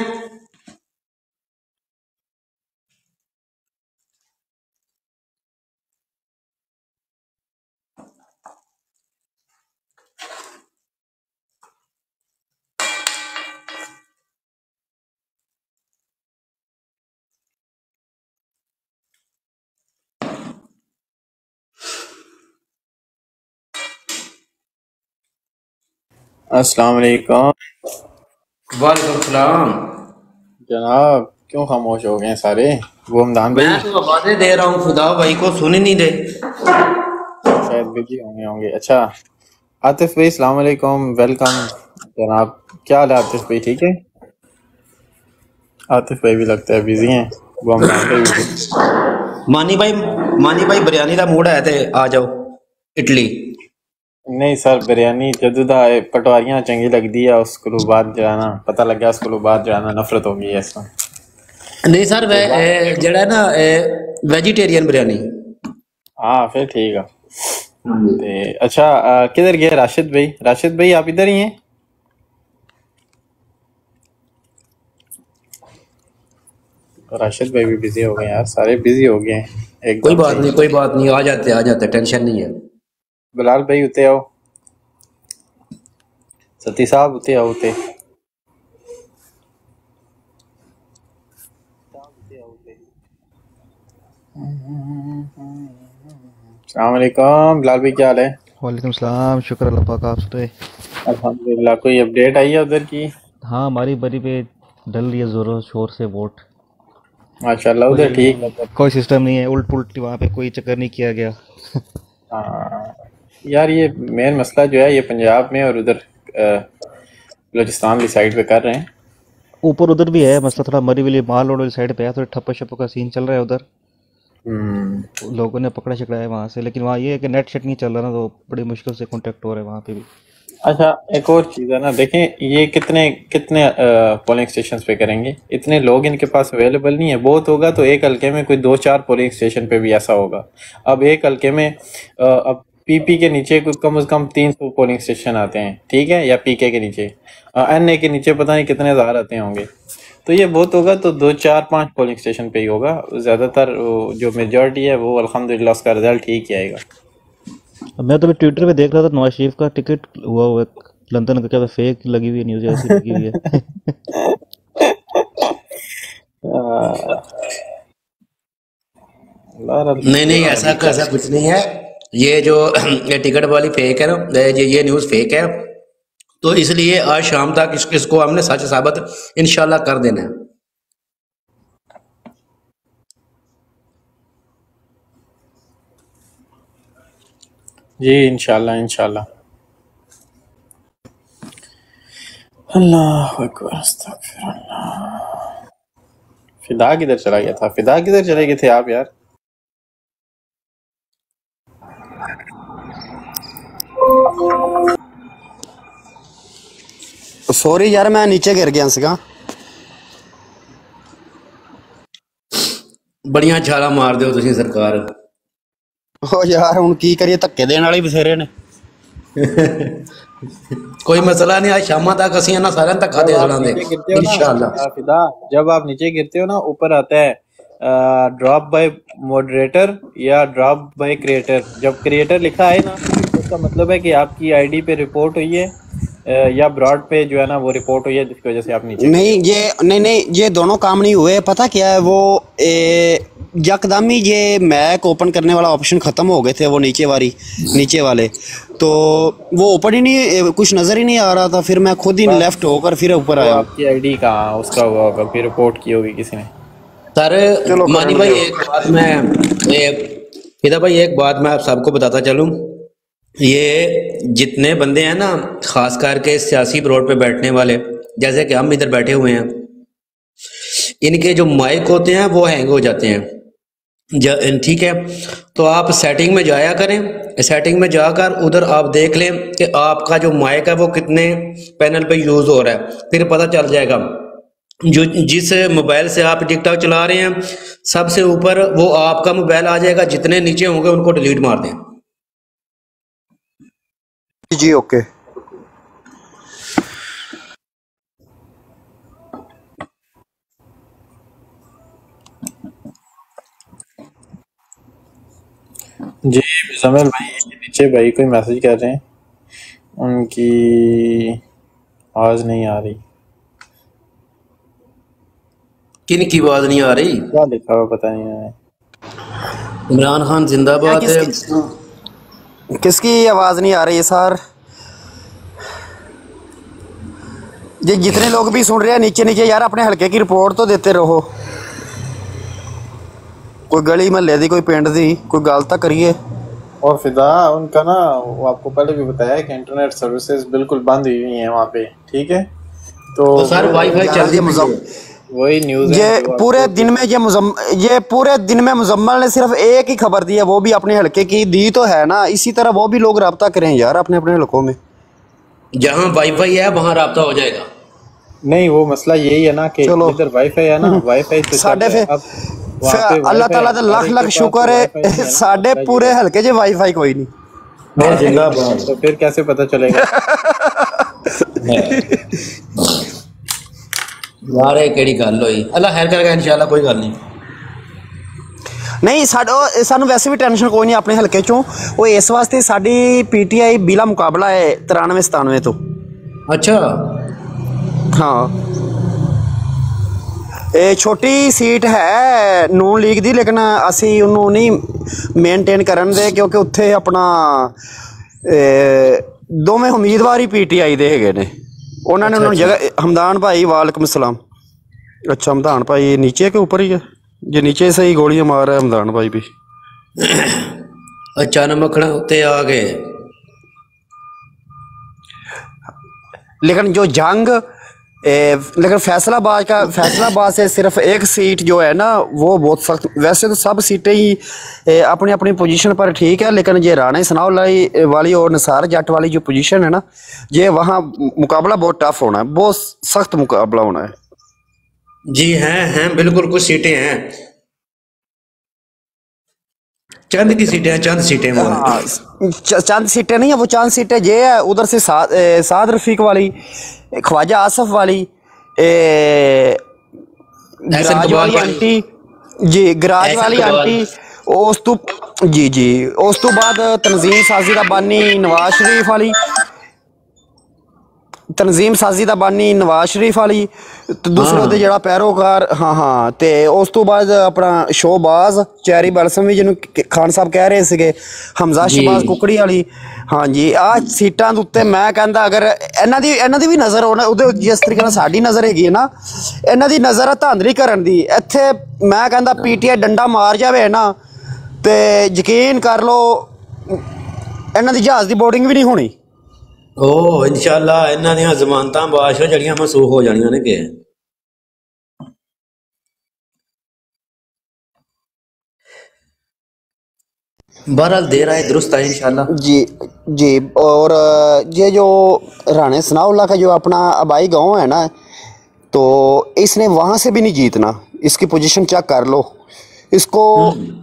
अस्सलाम वालेकुम वालेकुम सलाम। जनाब, क्यों खामोश हो गए सारे? वो हमदान भाई मैं तो आवाजें दे रहा हूँ, खुदा भाई को सुन ही नहीं दे। शायद बिजी होंगे। अच्छा, आतिफ भाई अस्सलाम वालेकुम, वेलकम जनाब। क्या हाल है आतिफ भाई, ठीक है? आतिफ भाई भी लगता है बिजी हैं। वो हमदान भाई भी मानी भाई बिरयानी का मूड है थे, आ जाओ इटली। नहीं सर, बिरयानी जदूदा पटवारियां चंगी लगती है। उसको बाद जाना पता लग गया, उसको बाद जाना नफरत हो गई है इसमें। नहीं सर, जड़ा ना वेजिटेरियन बिरयानी। हाँ फिर ठीक है। अच्छा, किधर गए राशिद भाई? राशिद भाई आप इधर ही हैं? राशिद भाई भी बिजी हो गए यार, सारे बिजी हो गए हैं। कोई बात नहीं, आ जाते, टेंशन नहीं है। बिलाल भाई उते आओ, सती साहब उते आओ उते। अस्सलाम वालेकुम बिलाल भाई, क्या हाल है? वालेकुम सलाम, शुक्र अल्लाह पाक, आप सुनाए? अल्हम्दुलिल्लाह। कोई अपडेट आई है उधर की? हाँ, हमारी बरी पे डल रही है जोरों शोर से वोट। माशाल्लाह उधर ठीक है। कोई सिस्टम नहीं है, उल्ट पुल्ट वहाँ पे कोई चक्कर नहीं किया गया। हाँ यार, ये मेन मसला जो है ये पंजाब में और उधर बलूचिस्तान की साइड पे कर रहे हैं। ऊपर उधर भी है मसला, थोड़ा मरी वाली माल रोड वाली साइड पे है, थोड़ा ठप्पा शप्पा का सीन चल रहा है उधर। लोगों ने पकड़ा शकड़ा है वहाँ से, लेकिन वहाँ ये है कि नेट शेट नहीं चल रहा ना, तो बड़ी मुश्किल से कॉन्टेक्ट हो रहा है वहाँ पे भी। अच्छा, एक और चीज़ है ना, देखें ये कितने पोलिंग स्टेशन पे करेंगे? इतने लोग इनके पास अवेलेबल नहीं है। बहुत होगा तो एक हल्के में कोई 2-4 पोलिंग स्टेशन पे भी ऐसा होगा। अब एक हल्के में अब पीपी के नीचे कोई कम से कम 300 पोलिंग स्टेशन आते हैं, ठीक है? या पीके के नीचे, एनए के नीचे पता नहीं कितने हज़ार आते होंगे। तो ये बहुत होगा तो 2-4-5 पोलिंग स्टेशन पे ही होगा। ज़्यादातर जो मेजॉरिटी है वो अल्हम्दुलिल्लाह उसका रिजल्ट ठीक ही आएगा। मैं तो ट्विटर पे देख रहा था, नवाज शरीफ का टिकट हुआ लंदन का, क्या फेक लगी हुई है न्यूज़, ऐसी लगी हुई है। नहीं, ऐसा कुछ नहीं है। ये जो ये टिकट वाली फेक है ना, ये न्यूज़ फेक है, तो इसलिए आज शाम तक इसको हमने सच साबित इंशाल्लाह कर देना है। जी इंशाल्लाह। अल्लाह अकबर, अस्तगफिरुल्लाह। फिदा किधर चला गया था? फिदा किधर चले गए थे आप यार? सॉरी यार, मैं नीचे गिर गया सीगा। बड़िया छाला मार दो तुसी सरकार। ओ यार हुण की करिए, धक्के देने वाले बथेरे ने। कोई मसला नहीं, आज शाम तक असीं इन्हां सारियां नूं धक्का दे देवांगे इंशाअल्लाह। फिदा, जब आप नीचे गिरते हो ना, ऊपर आता है ड्रॉप बाय मॉडरेटर या ड्रॉप बाय क्रिएटर। जब क्रिएटर लिखा है ना, उसका मतलब है कि आपकी आईडी पे रिपोर्ट हुई है या ब्रॉड पे जो है ना वो रिपोर्ट हुई है, जिसकी वजह से आप नीचे। नहीं, ये दोनों काम नहीं हुए। पता क्या है, वो यकदम ही ये मैक ओपन करने वाला ऑप्शन खत्म हो गए थे, वो नीचे वाले, तो वो ओपन ही नहीं, कुछ नजर ही नहीं आ रहा था। फिर मैं खुद ही लेफ्ट होकर फिर ऊपर आया। आपकी आईडी कहाँ उसका हुआ होगा, फिर रिपोर्ट की होगी किसी ने। सर मानी भाई एक बात मैं आप सबको बताता चलूं, ये जितने बंदे हैं ना, खास करके सियासी ब्रोड पे बैठने वाले, जैसे कि हम इधर बैठे हुए हैं, इनके जो माइक होते हैं वो हैंग हो जाते हैं। ठीक है, तो आप सेटिंग में जाया करें। सेटिंग में जाकर उधर आप देख लें कि आपका जो माइक है वो कितने पैनल पे यूज हो रहा है, फिर पता चल जाएगा। जो जिस मोबाइल से आप टिकटॉक चला रहे हैं, सबसे ऊपर वो आपका मोबाइल आ जाएगा, जितने नीचे होंगे उनको डिलीट मार दें। जी ओके। जी जमील भाई, नीचे भाई कोई मैसेज कर रहे हैं, उनकी आवाज नहीं आ रही। किन की आवाज नहीं आ रही? क्या लिखा हुआ पता नहीं है। इमरान खान जिंदाबाद है। किसकी आवाज नहीं आ रही है सर? ये जितने लोग भी सुन रहे हैं नीचे नीचे यार अपने हल्के की रिपोर्ट तो देते रहो। कोई गली महल्ले दी, कोई पिंड दी, कोई गल तो करिए। और फिदा उनका ना, वो आपको पहले भी बताया कि इंटरनेट सर्विसेज बिल्कुल बंद हुई हुई हैं वहाँ पे, ठीक है। तो सर वाईफाई चल रही है, वही न्यूज़ ये पूरे दिन में ये पूरे दिन में मुजम्मल ने सिर्फ एक ही खबर दी है, वो भी अपने हल्के की दी तो है ना। इसी तरह वो भी लोग रब्ता करें यार अपने अपने हल्कों में। जहाँ वाईफाई है वहाँ रब्ता हो जाएगा। नहीं, वो मसला यही है ना कि इधर वाईफाई है ना, वाईफाई तो साडे अल्लाह ताला का लाख लाख शुक्र है साडे पूरे हल्के च वाईफाई कोई नहीं। तो फिर कैसे पता चलेगा यार ये केड़ी गल होई। अल्लाह खैर करेगा इंशाल्लाह, कोई गल नहीं। नहीं सानू वैसे भी टेंशन कोई नहीं अपने हल्के चों। वो इस वास्ते साडी पीटीआई बिला मुकाबला है 93-97 तो। अच्छा हाँ, ये छोटी सीट है नून लीग दी, लेकिन असी उन्होंने नहीं मेनटेन करन दे क्योंकि उत्थे अपना दोवें उम्मीदवार ही पीटीआई दे है ने। उन्होंने उन्होंने जगह हमदान भाई वालेकुम सलाम। अच्छा हमदान भाई नीचे के ऊपर ही है? जो नीचे से ही गोलियां मार रहा है हमदान भाई भी। अचानक मखना उत्ते आ गए। लेकिन जो जंग लेकिन फैसलाबाद से सिर्फ एक सीट जो है ना वो बहुत सख्त। वैसे तो सब सीटें ही अपनी अपनी पोजीशन पर ठीक है, लेकिन ये राणा सनाउल्लाह वाली और निसार जट वाली जो पोजीशन है ना, ये वहाँ मुकाबला बहुत टफ होना है, बहुत सख्त मुकाबला होना है। जी हैं बिल्कुल, कुछ सीटें हैं, चंद की सीटें हैं, चंद सीटें चंद सीटें नहीं है वो, चंद सीटें ये है उधर से साद रफीक वाली, ख्वाजा आसफ वाली, गराज वाली आंटी जी, गराज वाली आंटी, उस तो जी उस तो बाद तंजीम साजी दा बानी नवाज शरीफ वाली, तंजीम साजी दा बानी नवाज शरीफ वाली, तो दूसरे ਉਹਦੇ ਜਿਹੜਾ ਪੈਰੋਕਾਰ ਹਾਂ ਤੇ ਉਸ ਤੋਂ ਬਾਅਦ ਆਪਣਾ ਸ਼ੋਬਾਜ਼ ਚੈਰੀ ਬਲਸਮ ਵੀ ਜਿਹਨੂੰ ਖਾਨ ਸਾਹਿਬ ਕਹਿ ਰਹੇ ਸੀਗੇ, ਹਮਜ਼ਾ ਸ਼ਬਾਜ਼ ਕੁਕੜੀ ਵਾਲੀ। ਹਾਂਜੀ ਆ ਸੀਟਾਂ ਦੇ ਉੱਤੇ ਮੈਂ ਕਹਿੰਦਾ ਅਗਰ ਇਹਨਾਂ ਦੀ ਵੀ ਨਜ਼ਰ ਉਹਦੇ ਜਿਸ ਤਰੀਕੇ ਨਾਲ ਸਾਡੀ ਨਜ਼ਰ ਹੈਗੀ ਹੈ ਨਾ, ਇਹਨਾਂ ਦੀ ਨਜ਼ਰ ਆ ਧਾਂਦਲੀ ਕਰਨ ਦੀ। ਇੱਥੇ ਮੈਂ ਕਹਿੰਦਾ ਪੀਟੀਆਈ ਡੰਡਾ ਮਾਰ ਜਾਵੇ ਨਾ ਤੇ ਯਕੀਨ ਕਰ ਲਓ ਇਹਨਾਂ ਦੀ ਜਹਾਜ਼ ਦੀ ਬੋਰਡਿੰਗ ਵੀ ਨਹੀਂ ਹੋਣੀ। ओ इंशाल्लाह इन्हां दी ज़मानतां बाशो जड़ियां मनसूख हो जानियां ने के। बहरहाल देर आए दुरुस्त आए इंशाल्लाह। जी और ये जो राणा सनाउल्लाह का जो अपना आबाई गांव है ना, तो इसने वहाँ से भी नहीं जीतना। इसकी पोजीशन चेक कर लो इसको।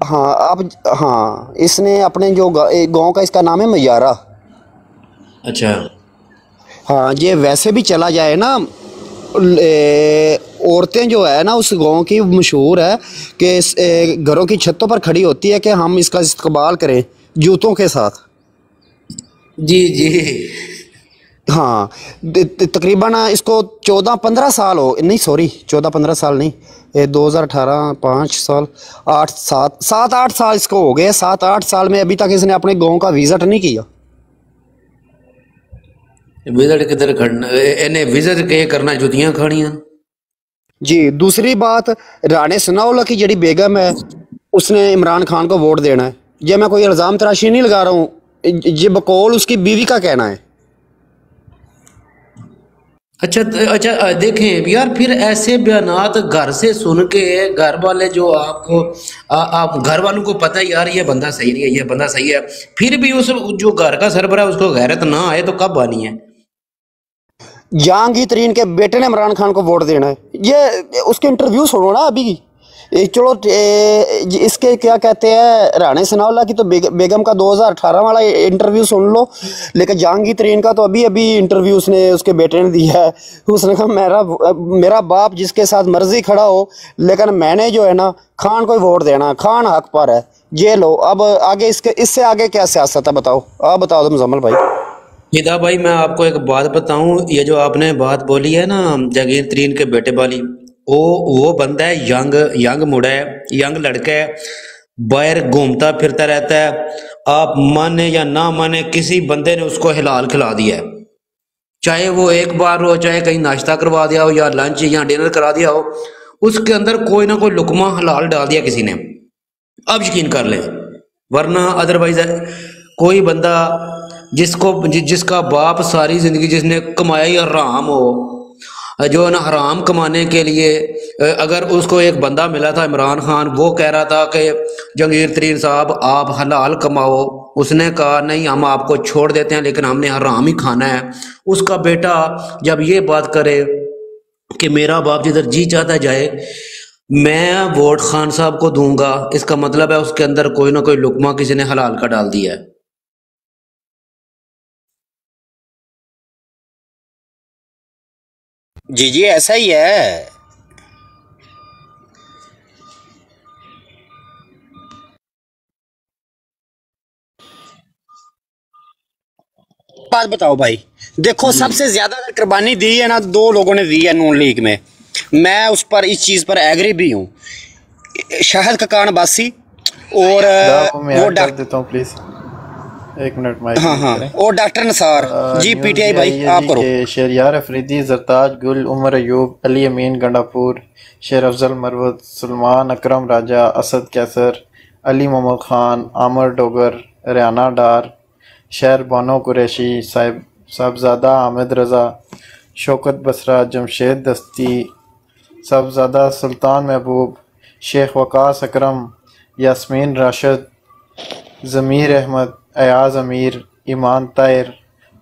हाँ इसने अपने जो गांव का इसका नाम है मैयारा। अच्छा हाँ, ये वैसे भी चला जाए ना, औरतें जो है ना उस गांव की मशहूर है कि घरों की छतों पर खड़ी होती है कि हम इसका इस्तेमाल करें जूतों के साथ। जी हाँ तकरीबन इसको 14-15 साल हो, नहीं सॉरी 14-15 साल नहीं, 2018 5 साल 7-8 साल इसको हो गए। 7-8 साल में अभी तक इसने अपने गांव का विजिट नहीं किया। विजिट किधर करना, इन्हें विजिट के करना जुतियां खानियां। जी दूसरी बात, राणा सनाउल्लाह की जड़ी बेगम है उसने इमरान खान को वोट देना है। ये मैं कोई इल्ज़ाम तराशी नहीं लगा रहा हूँ, ये बकौल उसकी बीवी का कहना है। अच्छा देखें यार, फिर ऐसे बयानात घर से सुन के घर वाले जो आपको आप घर वालों को पता है यार ये बंदा सही नहीं है, ये बंदा सही है, फिर भी उस जो घर का सरबराह उसको गैरत ना आए तो कब आनी है? जहांगीर तरीन के बेटे ने इमरान खान को वोट देना है। ये उसके इंटरव्यू सुनो ना अभी। चलो इसके क्या कहते हैं, राणा सनाउल्लाह की तो बेगम का 2018 वाला इंटरव्यू सुन लो, लेकिन जहांगीर तरीन का तो अभी इंटरव्यू उसने उसके बेटे ने दिया है। उसने कहा मेरा बाप जिसके साथ मर्जी खड़ा हो, लेकिन मैंने जो है ना खान को वोट देना, खान हक पर है। ये लो, अब आगे इससे आगे क्या सियासत है बताओ, आप बताओ तो मुजम्मल भाई। हिदा भाई मैं आपको एक बात बताऊं, ये जो आपने बात बोली है ना जहांगीर तरीन के बेटे वाली, वो बंदा है यंग मुड़ा है, यंग लड़का है, बाहर घूमता फिरता रहता है। आप माने या ना माने, किसी बंदे ने उसको हिलाल खिला दिया है। चाहे वो एक बार हो, चाहे कहीं नाश्ता करवा दिया हो या लंच या डिनर करा दिया हो, उसके अंदर कोई ना कोई लुकमा हलाल डाल दिया किसी ने, अब यकीन कर लें। वरना अदरवाइज कोई बंदा जिसका बाप सारी जिंदगी जिसने कमाया ही हराम हो, जो है ना हराम कमाने के लिए, अगर उसको एक बंदा मिला था इमरान खान, वो कह रहा था कि जहांगीर तरीन साहब आप हलाल कमाओ, उसने कहा नहीं हम आपको छोड़ देते हैं लेकिन हमने हराम ही खाना है। उसका बेटा जब ये बात करे कि मेरा बाप जिधर जी चाहता जाए मैं वोट खान साहब को दूंगा, इसका मतलब है उसके अंदर कोई ना कोई लुकमा किसी ने हलाल का डाल दिया है। जी ऐसा ही है। बात बताओ भाई, देखो सबसे ज्यादा कुर्बानी दी है ना, दो लोगों ने दी है नून लीग में, मैं उस पर इस चीज पर एग्री भी हूँ, शाहिद ककान अब्बासी और वो डॉक्टर देता हूँ प्लीज, एक मिनट माइक। हाँ और डॉक्टर नसार जी पीटीआई भाई आप करो। शहरियार अफरीदी, जरताज गुल, उमर अयूब, अली अमीन गंडापुर, शेर अफजल मरवत, सलमान अकरम राजा, असद कैसर, अली मोहम्मद खान, आमर डोगर, रियाना डार, शहर बानो कुरैशी, साहबजादा आमिद रज़ा, शौकत बसरा, जमशेद दस्ती, साहबजादा सुल्तान महबूब, शेख वकास अकरम, यास्मीन राशिद, ज़मीर अहमद, अयाज अमीर, ईमान ताहिर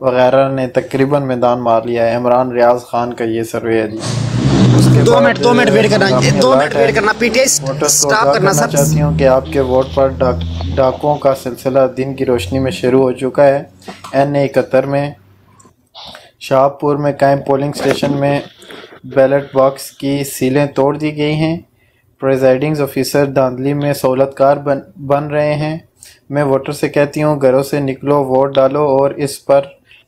वगैरह ने तकरीबन मैदान मार लिया है। इमरान रियाज खान का ये सर्वे है जी। उसके 2 मिनट वेट करना, 2 मिनट वेट करना, पीटीआई स्टॉप करना। सब चाहती हूँ कि आपके वोट पर डाकों का सिलसिला दिन की रोशनी में शुरू हो चुका है। NA71 में शाहपुर में कायम पोलिंग स्टेशन में बैलेट बॉक्स की सीलें तोड़ दी गई हैं। प्रिजाइडिंग ऑफिसर धांधली में सहूलतकार बन रहे हैं। मैं वोटर से कहती हूँ घरों से निकलो, वोट डालो और इस पर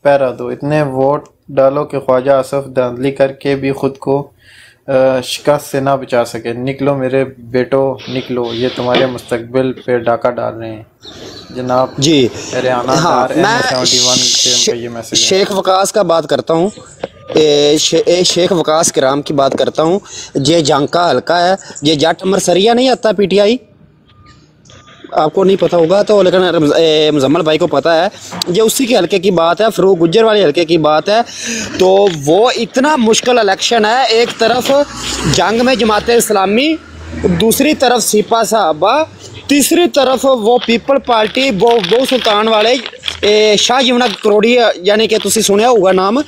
पैरा दो। इतने वोट डालो कि ख्वाजा आसफ धांधली करके भी खुद को शिकस्त से ना बचा सके। निकलो मेरे बेटो निकलो, ये तुम्हारे मुस्तकबिल पे डाका डाल रहे हैं जनाब जी। हरियाणा मैं शेख वकास का बात करता हूँ, शेख वकास किराम की बात करता हूँ। ये जंग का हल्का है, ये जट मरसरिया नहीं आता पीटीआई, आपको नहीं पता होगा तो, लेकिन मुजम्मल भाई को पता है। ये उसी के हल्के की बात है, फरूक गुज्जर वाले हल्के की बात है। तो वो इतना मुश्किल इलेक्शन है, एक तरफ जंग में जमात इस्लामी, दूसरी तरफ सिपा साहबा, तीसरी तरफ वो पीपल पार्टी, वो सुल्तान वाले शाह यमुना करोड़ी, यानी कि तुसी सुनिया होगा नाम,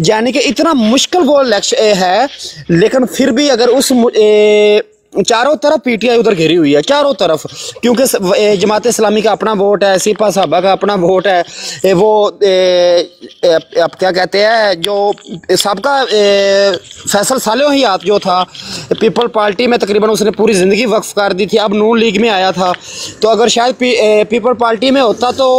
यानी कि इतना मुश्किल वो इलेक्शन है। लेकिन फिर भी अगर उस चारों तरफ पीटीआई उधर घिरी हुई है, चारों तरफ, क्योंकि जमात इस्लामी का अपना वोट है, सिपा साहबा का अपना वोट है, वो अब क्या कहते हैं जो सबका फैसल सालेह ही जो था पीपल पार्टी में, तकरीबन उसने पूरी ज़िंदगी वक्फ कर दी थी, अब नून लीग में आया था। तो अगर शायद पीपल पार्टी में होता तो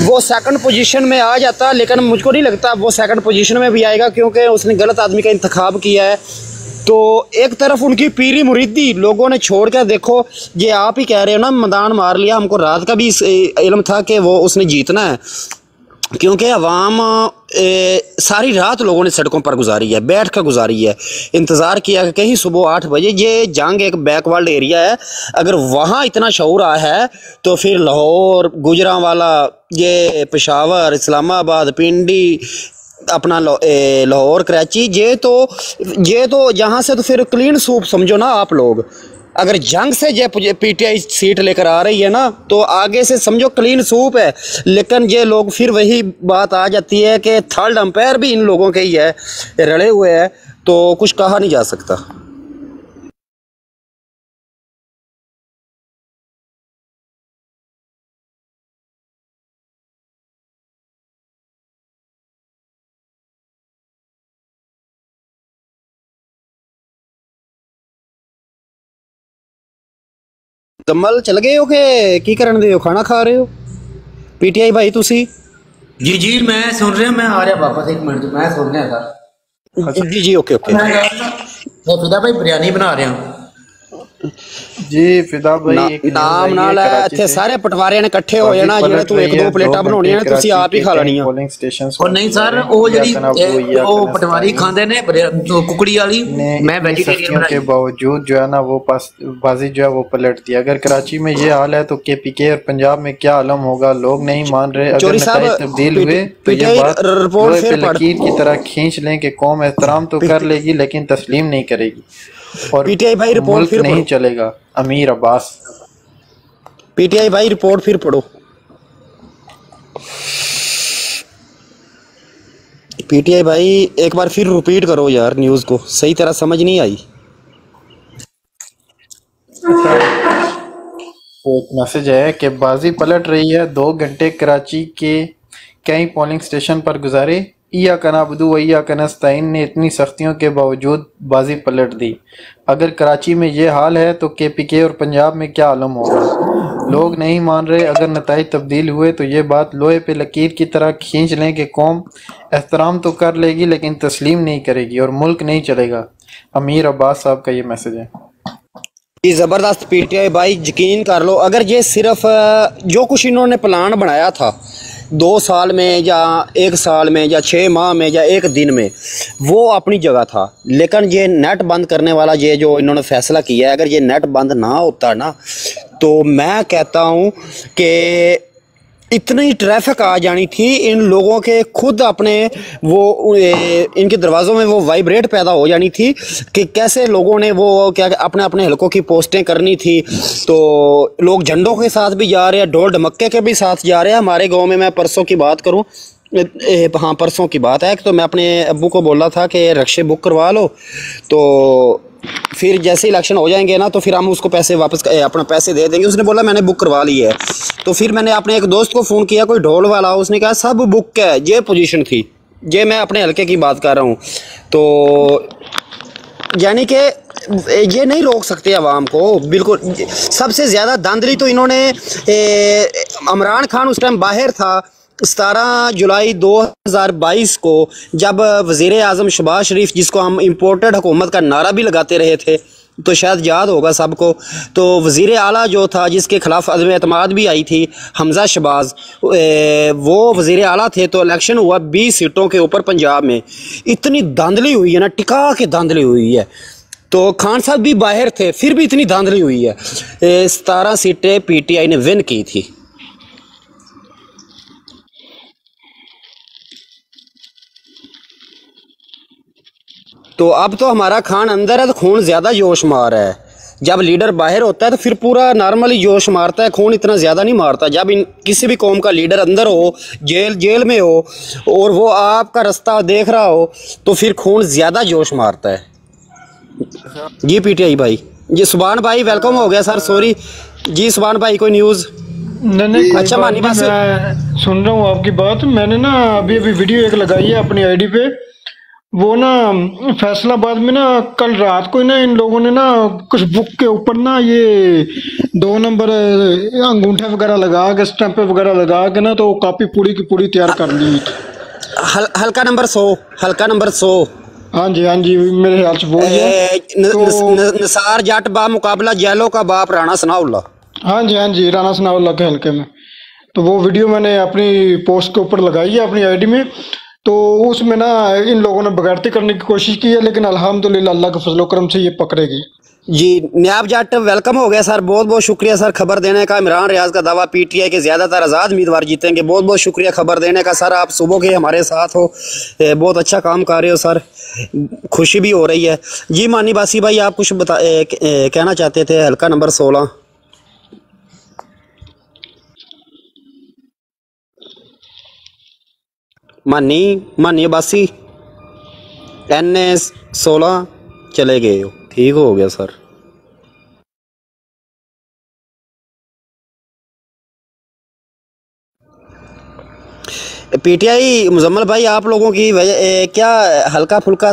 वो सेकंड पोजीशन में आ जाता, लेकिन मुझको नहीं लगता वो सेकंड पोजीशन में भी आएगा, क्योंकि उसने गलत आदमी का इंतखाब किया है। तो एक तरफ उनकी पीरी मुरीदी लोगों ने छोड़ कर, देखो ये आप ही कह रहे हो ना, मैदान मार लिया, हमको रात का भी इल्म था कि वो उसने जीतना है, क्योंकि अवाम सारी रात लोगों ने सड़कों पर गुजारी है, बैठ कर गुजारी है, इंतज़ार किया कि कहीं सुबह 8 बजे। ये जंग एक बैकवर्ड एरिया है, अगर वहाँ इतना शऊर आया है तो फिर लाहौर, गुजरांवाला, ये पेशावर, इस्लामाबाद, पिंडी, अपना लाहौर, कराची, ये तो यहाँ से तो फिर क्लीन सूप समझो ना आप लोग। अगर जंग से ये पीटीआई सीट लेकर आ रही है ना, तो आगे से समझो क्लीन सूप है। लेकिन ये लोग फिर वही बात आ जाती है कि थर्ड अंपायर भी इन लोगों के ही है, रले हुए है, तो कुछ कहा नहीं जा सकता। कमल चल गए हो के की करन दे हो, खाना खा रहे हो पीटीआई भाई तुसी? जी जी मैं सुन रहा, मैं आ रहा वापस, 1 मिनट मैं सुन रहा था। जी जी ओके ओके। तो फिदा भाई बिरयानी बना रहे हैं। जी फिदा भाई एक नाम ना ले ਇੱਥੇ ਸਾਰੇ ਪਟਵਾਰੀਆਂ ਨੇ ਇਕੱਠੇ ਹੋ ਜਾਣਾ ਜਿਹੜੇ ਤੂੰ ਇੱਕ ਦੋ ਪਲੇਟਾਂ ਬਣਾਉਣੀਆਂ ਨੇ ਤੁਸੀਂ ਆਪ ਹੀ ਖਾ ਲੈਣੀਆਂ पोलिंग स्टेशन और नहीं सर वो ਜਿਹੜੀ ਉਹ ਪਟਵਾਰੀ ਖਾਂਦੇ ਨੇ ਕੁਕੜੀ ਵਾਲੀ मैं वेजिटेरियन के बावजूद जो है ना वो बाजी जो है वो पलट दी। अगर कराची में ये हाल है तो KPK और पंजाब में क्या आलम होगा। लोग नहीं मान रहे। अगर नतीजे तब्दील हुए तो ये बात लोहे पे लकीर की तरह खींच लें कि कौम एहतराम तो कर लेगी लेकिन तस्लीम नहीं करेगी और पीटीआई भाई रिपोर्ट फिर नहीं चलेगा। अमीर अब्बास पीटीआई भाई रिपोर्ट फिर पढ़ो। पीटीआई भाई एक बार फिर रिपीट करो यार, न्यूज़ को सही तरह समझ नहीं आई। एक मैसेज है कि बाजी पलट रही है। 2 घंटे कराची के कई पोलिंग स्टेशन पर गुजारे। इया कनाबदू वैया कनस्ताइन ने इतनी सख्तियों के बावजूद बाजी पलट दी। अगर कराची में ये हाल है तो KPK और पंजाब में क्या आलम होगा। लोग नहीं मान रहे। अगर नतीजे तब्दील हुए तो ये बात लोहे पे लकीर की तरह खींच लें कि कौम एहतराम तो कर लेगी लेकिन तस्लीम नहीं करेगी और मुल्क नहीं चलेगा। अमीर अब्बास साहब का ये मैसेज है। ये ज़बरदस्त पीटीआई भाई, यकीन कर लो अगर ये सिर्फ जो कुछ इन्होंने प्लान बनाया था 2 साल में या 1 साल में या 6 माह में या 1 दिन में, वो अपनी जगह था। लेकिन ये नेट बंद करने वाला ये जो इन्होंने फैसला किया है, अगर ये नेट बंद ना होता ना तो मैं कहता हूँ कि इतनी ट्रैफिक आ जानी थी। इन लोगों के खुद अपने वो इनके दरवाज़ों में वो वाइब्रेट पैदा हो जानी थी कि कैसे लोगों ने वो क्या अपने अपने हलकों की पोस्टें करनी थी। तो लोग झंडों के साथ भी जा रहे हैं, ढोल ढमक्के के भी साथ जा रहे हैं। हमारे गांव में मैं परसों की बात करूं, हाँ परसों की बात है, तो मैं अपने अब्बू को बोला था कि रक्शे बुक करवा लो, तो फिर जैसे इलेक्शन हो जाएंगे ना तो फिर हम उसको पैसे वापस अपना पैसे दे देंगे। उसने बोला मैंने बुक करवा ली है। तो फिर मैंने अपने एक दोस्त को फ़ोन किया, कोई ढोल वाला, उसने कहा सब बुक है। ये पोजीशन थी, ये मैं अपने हलके की बात कर रहा हूँ। तो यानी कि ये नहीं रोक सकते आवाम को बिल्कुल। सबसे ज़्यादा धांधली तो इन्होंने इमरान खान उस टाइम बाहर था 17 जुलाई 2022 को, जब वज़ीर आज़म शहबाज शरीफ, जिसको हम इम्पोर्टेड हुकूमत का नारा भी लगाते रहे थे, तो शायद याद होगा सबको, तो वज़ीर आला जो था जिसके खिलाफ अदम एतमाद भी आई थी, हमजा शहबाज, वो वज़ीर आला थे। तो इलेक्शन हुआ 20 सीटों के ऊपर पंजाब में। इतनी धांधली हुई है ना, टिका के धांधली हुई है। तो खान साहब भी बाहर थे, फिर भी इतनी धांधली हुई है। 17 सीटें PTI ने विन की थी। तो अब तो हमारा खान अंदर है तो खून ज़्यादा जोश मार है। जब लीडर बाहर होता है तो फिर पूरा नॉर्मली जोश मारता है, खून इतना ज़्यादा नहीं मारता। जब किसी भी कौम का लीडर अंदर हो, जेल में हो और वो आपका रास्ता देख रहा हो तो फिर खून ज़्यादा जोश मारता है। जी PTI भाई, जी सुभान भाई वेलकम हो गया सर, सॉरी जी सुभान भाई, कोई न्यूज़ नहीं। अच्छा मानी बस मैं सुन रहा हूँ आपकी बात। मैंने ना अभी वीडियो एक लगाई है अपनी ID पे। वो ना फैसलाबाद में ना कल रात को ना इन लोगों ने ना कुछ बुक के ऊपर ना ये 2 नंबर अंगूठे वगैरह लगा के, स्टैंप वगैरह लगा के ना, तो कॉपी पूरी की पूरी तैयार कर ली। हल्का नंबर 100, हल्का नंबर 100। हाँ जी मेरे ख्याल से वो निसार जट बा मुकाबला जैलो का बाप राणा सनाउल्ला। हाँ जी राणा सनाउल्ला के हल्के में। तो वो वीडियो मैंने अपनी पोस्ट के ऊपर लगाई है अपनी ID में। तो उसमें ना इन लोगों ने बगैरती करने की कोशिश की है, लेकिन अल्हम्दुलिल्लाह अल्लाह के फजलो करम से ये पकड़ेगी। जी न्याब जट वेलकम हो गया सर, बहुत बहुत शुक्रिया सर खबर देने का। इमरान रियाज का दावा PTI के ज़्यादातर आज़ाद उम्मीदवार जीतेंगे, बहुत बहुत शुक्रिया खबर देने का सर। आप सुबह के हमारे साथ हो, बहुत अच्छा काम कर रहे हो सर, खुशी भी हो रही है। जी मानी बासी भाई आप कुछ कहना चाहते थे, हल्का नंबर 16। मानी बासी NA 16 चले गए हो, ठीक हो गया सर। PTI मुजम्मल भाई आप लोगों की क्या हल्का फुल्का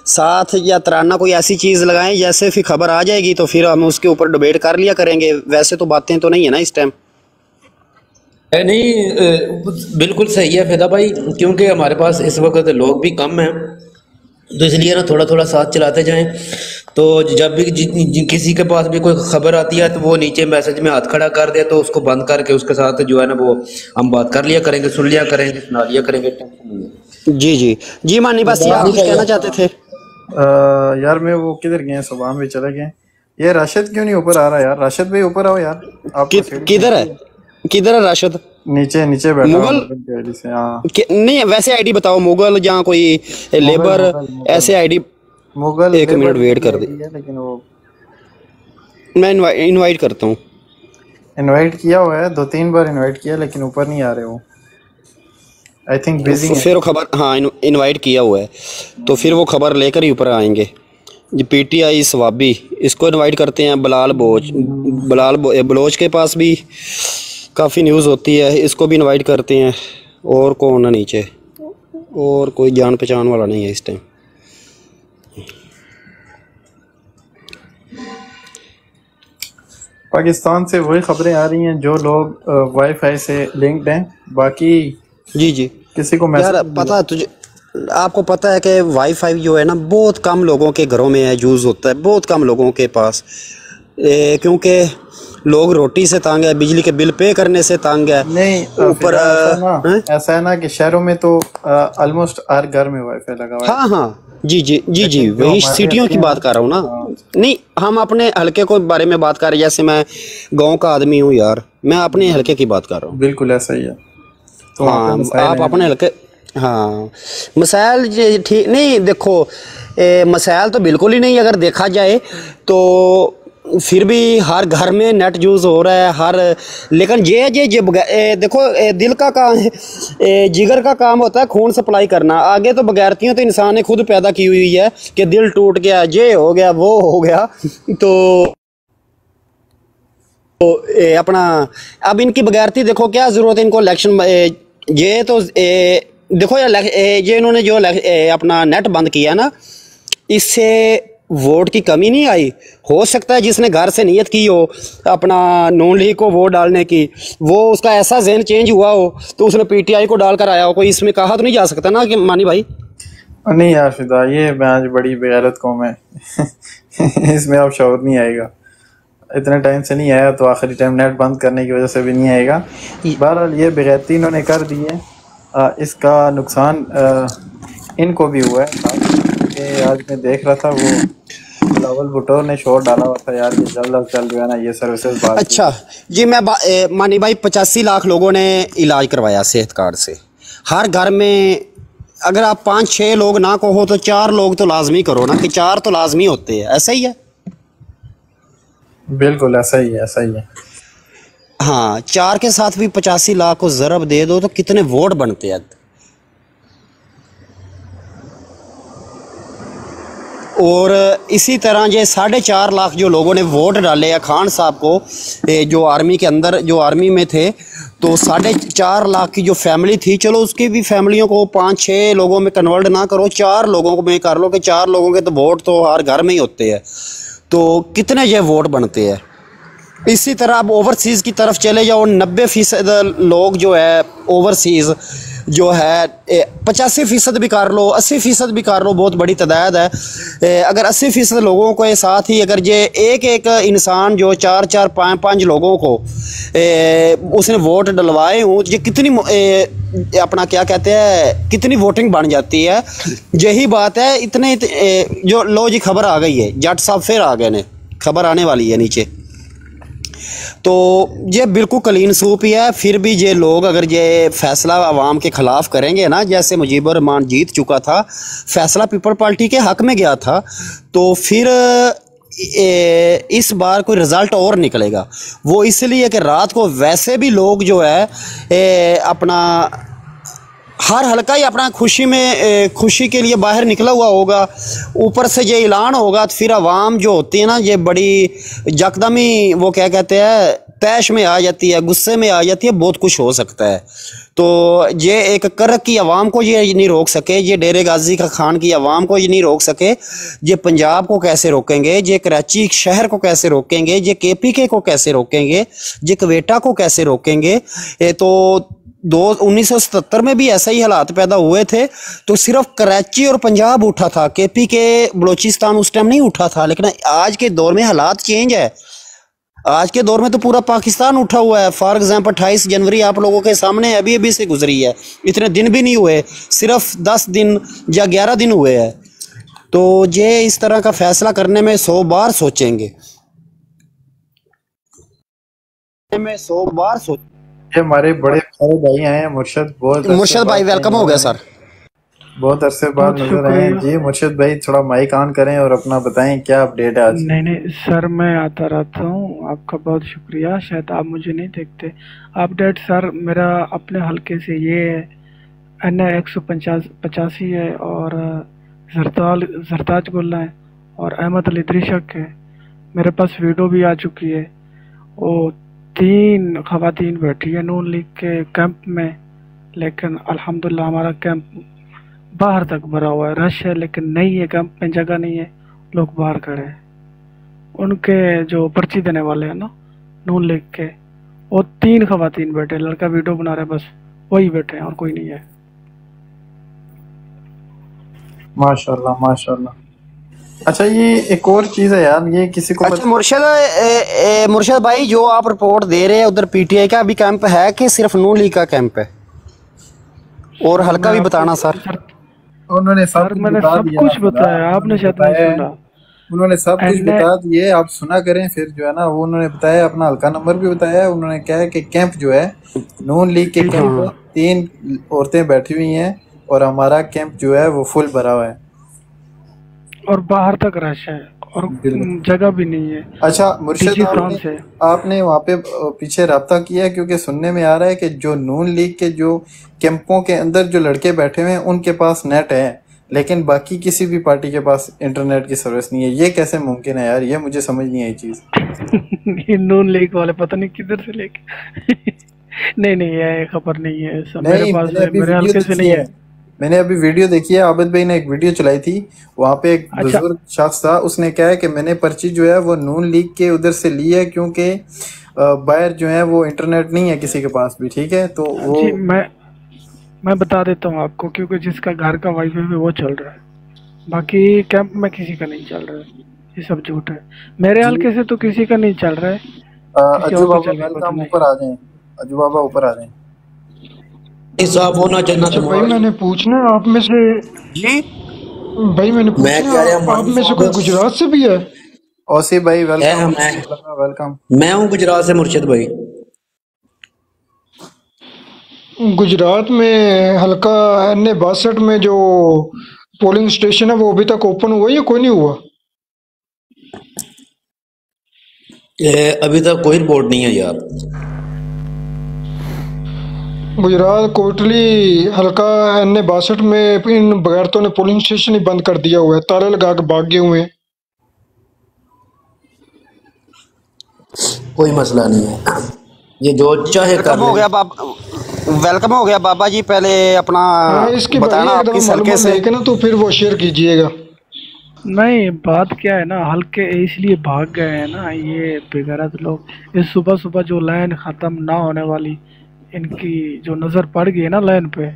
साथ या तराना कोई ऐसी चीज़ लगाएं जैसे फिर खबर आ जाएगी तो फिर हम उसके ऊपर डिबेट कर लिया करेंगे। वैसे तो बातें तो नहीं है ना इस टाइम। नहीं बिल्कुल सही है फिदा भाई, क्योंकि हमारे पास इस वक्त लोग भी कम हैं, तो इसलिए ना थोड़ा थोड़ा साथ चलाते जाएं तो जब भी किसी के पास भी कोई खबर आती है तो वो नीचे मैसेज में हाथ खड़ा कर दे, तो उसको बंद करके उसके साथ जो है ना वो हम बात कर लिया करेंगे, सुन लिया करेंगे, सुना लिया करेंगे। जी जी जी मानी, बस ये आप कुछ कहना चाहते थे? यार मैं वो किधर गए, सुबह में चले गए। ये राशिद क्यों नहीं ऊपर आ रहा यार? राशिद भाई ऊपर आओ यार। आप किधर है, किधर है राशिद? नीचे नीचे बैठा मुगल से। हाँ नहीं, वैसे आईडी बताओ, मुगल या कोई लेबर ऐसे आईडी। मुगल एक मिनट वेट कर दे, लेकिन वो मैं इनवाइट करता हूँ। इनवाइट किया हुआ है, 2-3 बार इनवाइट किया लेकिन ऊपर नहीं आ रहे वो। आई थिंक बिजी है। फिर वो खबर, हाँ इनवाइट किया हुआ है तो फिर वो खबर लेकर ही ऊपर आएंगे। ये पीटीआई सवाबी, इसको इनवाइट करते हैं। बलोच के पास भी काफ़ी न्यूज़ होती है, इसको भी इनवाइट करते हैं। और कौन है नीचे? और कोई जान पहचान वाला नहीं है इस टाइम। पाकिस्तान से वही खबरें आ रही हैं जो लोग वाईफाई से लिंक्ड हैं, बाकी जी जी किसी को यार पता है तुझे, आपको पता है कि वाईफाई जो है ना बहुत कम लोगों के घरों में है, यूज़ होता है बहुत कम लोगों के पास, क्योंकि लोग रोटी से तंग है, बिजली के बिल पे करने से तंग है। नहीं ऊपर ऐसा है ना कि शहरों में तो ऑलमोस्ट हर घर में वाईफाई लगा हुआ है। हाँ हाँ जी जी जी जी, वही सिटियों की बात कर रहा हूँ ना। नहीं, हम अपने हलके को बारे में बात कर रहे हैं, जैसे मैं गांव का आदमी हूँ यार, मैं अपने हलके की बात कर रहा हूँ। बिल्कुल ऐसा ही है। तो हाँ आप अपने हलके, हाँ मसाइल ठीक नहीं, देखो मसाइल तो बिल्कुल ही नहीं अगर देखा जाए तो, फिर भी हर घर में नेट यूज़ हो रहा है हर, लेकिन ये देखो दिल का काम है, जिगर का काम होता है खून सप्लाई करना। आगे तो बगैरतियों तो इंसान ने खुद पैदा की हुई है कि दिल टूट गया, ये हो गया, वो हो गया, तो अपना अब इनकी बगैरती देखो क्या ज़रूरत है इनको इलेक्शन। ये तो देखो ये इन्होंने जो अपना नेट बंद किया ना, इससे वोट की कमी नहीं आई। हो सकता है जिसने घर से नियत की हो अपना नून लीग को वोट डालने की, वो उसका ऐसा ज़हन चेंज हुआ हो तो उसने पीटीआई को डालकर आया हो। कोई इसमें कहा तो नहीं जा सकता ना कि मानी भाई? नहीं यार फिदा, ये आज बड़ी बेगैरत कौम है इसमें अब शौर नहीं आएगा। इतने टाइम से नहीं आया तो आखिरी टाइम नेट बंद करने की वजह से भी नहीं आएगा। बहरहाल ये बेगैरती इन्होंने कर दी है, इसका नुकसान इनको भी हुआ है। आज मैं देख रहा था वो बिलावल भुट्टो ने शोर डाला हुआ था यार, ये जल्द चल जो है ना ये सर्विसेज बात। अच्छा जी, मैं मानी भाई 85 लाख लोगों ने इलाज करवाया सेहत कार्ड से। हर घर में अगर आप 5-6 लोग ना कहो तो 4 लोग तो लाजमी करो ना, कि 4 तो लाजमी होते हैं। ऐसा ही है? बिल्कुल ऐसा ही है, ऐसा ही है। हाँ 4 के साथ भी 85 लाख को ज़रब दे दो तो कितने वोट बनते हैं। और इसी तरह ये 4.5 लाख जो लोगों ने वोट डाले हैं खान साहब को, जो आर्मी के अंदर, जो आर्मी में थे, तो 4.5 लाख की जो फैमिली थी, चलो उसकी भी फैमिलियों को 5-6 लोगों में कन्वर्ट ना करो, 4 लोगों को में कर लो कि 4 लोगों के तो वोट तो हर घर में ही होते हैं, तो कितने ये वोट बनते हैं। इसी तरह अब ओवरसीज़ की तरफ चले जाओ, 90% लोग जो है ओवरसीज़ जो है 85% भी कर लो, 80% भी कर लो, बहुत बड़ी तादाद है। अगर 80% लोगों के साथ ही अगर ये एक इंसान जो 4-4, 5-5 लोगों को उसने वोट डलवाए हों, ये कितनी अपना क्या कहते हैं कितनी वोटिंग बन जाती है। यही बात है, इतने जो लो जी खबर आ गई है, जट साहब फिर आ गए ने, खबर आने वाली है नीचे, तो ये बिल्कुल क्लीन सूप ही है। फिर भी ये लोग अगर ये फैसला आवाम के ख़िलाफ़ करेंगे ना, जैसे मुजीबुर रहमान जीत चुका था, फैसला पीपल पार्टी के हक़ में गया था, तो फिर इस बार कोई रिज़ल्ट और निकलेगा। वो इसलिए कि रात को वैसे भी लोग जो है अपना हर हल्का ही अपना खुशी के लिए बाहर निकला हुआ होगा, ऊपर से ये ऐलान होगा तो फिर आवाम जो होती है ना, ये बड़ी यकदमी वो क्या कहते हैं तैश में आ जाती है, गुस्से में आ जाती है, बहुत कुछ हो सकता है। तो ये एक करक की आवाम को ये नहीं रोक सके, ये डेरे गाजी का खान की आवाम को ये नहीं रोक सके, ये पंजाब को कैसे रोकेंगे, ये कराची शहर को कैसे रोकेंगे, ये KPK को कैसे रोकेंगे, ये क्वेटा को कैसे रोकेंगे। तो 1977 में भी ऐसा ही हालात पैदा हुए थे, तो सिर्फ कराची और पंजाब उठा था, केपी के बलोचिस्तान उस टाइम नहीं उठा था। लेकिन आज के दौर में हालात चेंज है, आज के दौर में तो पूरा पाकिस्तान उठा हुआ है। फॉर एग्जांपल 28 जनवरी आप लोगों के सामने अभी अभी से गुजरी है, इतने दिन भी नहीं हुए, सिर्फ 10 दिन या 11 दिन हुए हैं। तो ये इस तरह का फैसला करने में 100 बार सोचेंगे, ये हमारे बड़े सारे भाई आए हैं मुर्शद, मुर्शद भाई वेलकम हो गया सर, बहुत अरसे बाद नजर आए हैं जी। मुर्शद भाई थोड़ा माइक ऑन करें और अपना बताएं क्या अपडेट है आज। नहीं सर, मैं आता रहता हूँ, आपका बहुत शुक्रिया। शायद आप मुझे नहीं देखते। अपडेट सर मेरा अपने हल्के से ये है, NA 185 है और जरताज गुल्ला है और अहमद अली दृशक है। मेरे पास वीडियो भी आ चुकी है। वो 3 खवातीन बैठी है नून लीग के कैंप में, लेकिन अल्हम्दुलिल्लाह हमारा कैंप बाहर तक भरा हुआ है, रश है लेकिन नहीं है, कैंप में जगह नहीं है, लोग बाहर खड़े हैं। उनके जो पर्ची देने वाले हैं ना नून लीग के, वो 3 खवातीन बैठे, लड़का वीडियो बना रहे, बस वही बैठे हैं और कोई नहीं है। माशाल्लाह माशाल्लाह। अच्छा ये एक और चीज है यार, ये किसी को अच्छा मुर्शद भाई, जो आप रिपोर्ट दे रहे हैं उधर PTI का भी कैंप है कि सिर्फ नून लीग का कैंप है? और हल्का भी बताना सर। उन्होंने सब कुछ बताया, आपने शायद नहीं सुना। उन्होंने सब कुछ बता दिए, आप सुना करें फिर जो है ना। वो उन्होंने बताया, अपना हल्का नंबर भी बताया। उन्होंने कहा है कि कैंप जो है नून लीग के कैंप 3 औरतें बैठी हुई हैं और हमारा कैंप जो है वो फुल भरा हुआ है और बाहर तक रश है और जगह भी नहीं है। अच्छा मुर्शिद, आपने वहाँ पे पीछे राब्ता किया? क्योंकि सुनने में आ रहा है कि जो नून लीग के जो कैंपों के अंदर जो लड़के बैठे हुए हैं उनके पास नेट है, लेकिन बाकी किसी भी पार्टी के पास इंटरनेट की सर्विस नहीं है। ये कैसे मुमकिन है यार? ये मुझे समझ नहीं आई चीज। नून लीग वाले पता नहीं किधर से लेके नहीं ये खबर नहीं है, मेरे पास मेरे हल्के से नहीं है। मैंने अभी वीडियो देखी है, आबिद भाई ने एक वीडियो चलाई थी, वहाँ पे एक बुजुर्ग शख्स था, उसने कहा है कि मैंने पर्ची जो है वो नून लीग के उधर से ली है क्योंकि बाहर जो है वो इंटरनेट नहीं है किसी के पास भी। ठीक है, तो वो मैं बता देता हूँ आपको, क्योंकि जिसका घर का वाईफाई है वो चल रहा है, बाकी कैंप में किसी का नहीं चल रहा है। ये सब झूठ है, मेरे हल्के से तो किसी का नहीं चल रहा है। अजू बाबा ऊपर आ जाए, अजू बाबा ऊपर आ जाए। साफ होना चाहिए। अच्छा भाई मैंने पूछना आप में से जी, भाई मैंने पूछना आप में से कोई गुजरात से भी है? ओसी भाई वेलकम। मैं हूँ गुजरात से मुर्शिद भाई। गुजरात में हल्का NA 62 में जो पोलिंग स्टेशन है वो अभी तक ओपन हुआ या कोई नहीं हुआ? अभी तक कोई रिपोर्ट नहीं है यार। गुजरात कोटली हल्का NA 62 में इन बगैरतों ने पोलिंग स्टेशन ही बंद कर दिया हुआ है, ताले लगा के भाग गए हुए हैं। कोई मसला नहीं है, ये जो चाहे कर हो गया वेलकम हो गया बाबा जी। पहले अपना इसकी बताना आपकी हल्के से ना, तो फिर वो शेयर कीजिएगा। नहीं बात क्या है ना, हल्के इसलिए भाग गए हैं ना ये बेगैरत लोग। इस सुबह सुबह जो लाइन खत्म ना होने वाली, इनकी जो नजर पड़ गई है ना लाइन पे,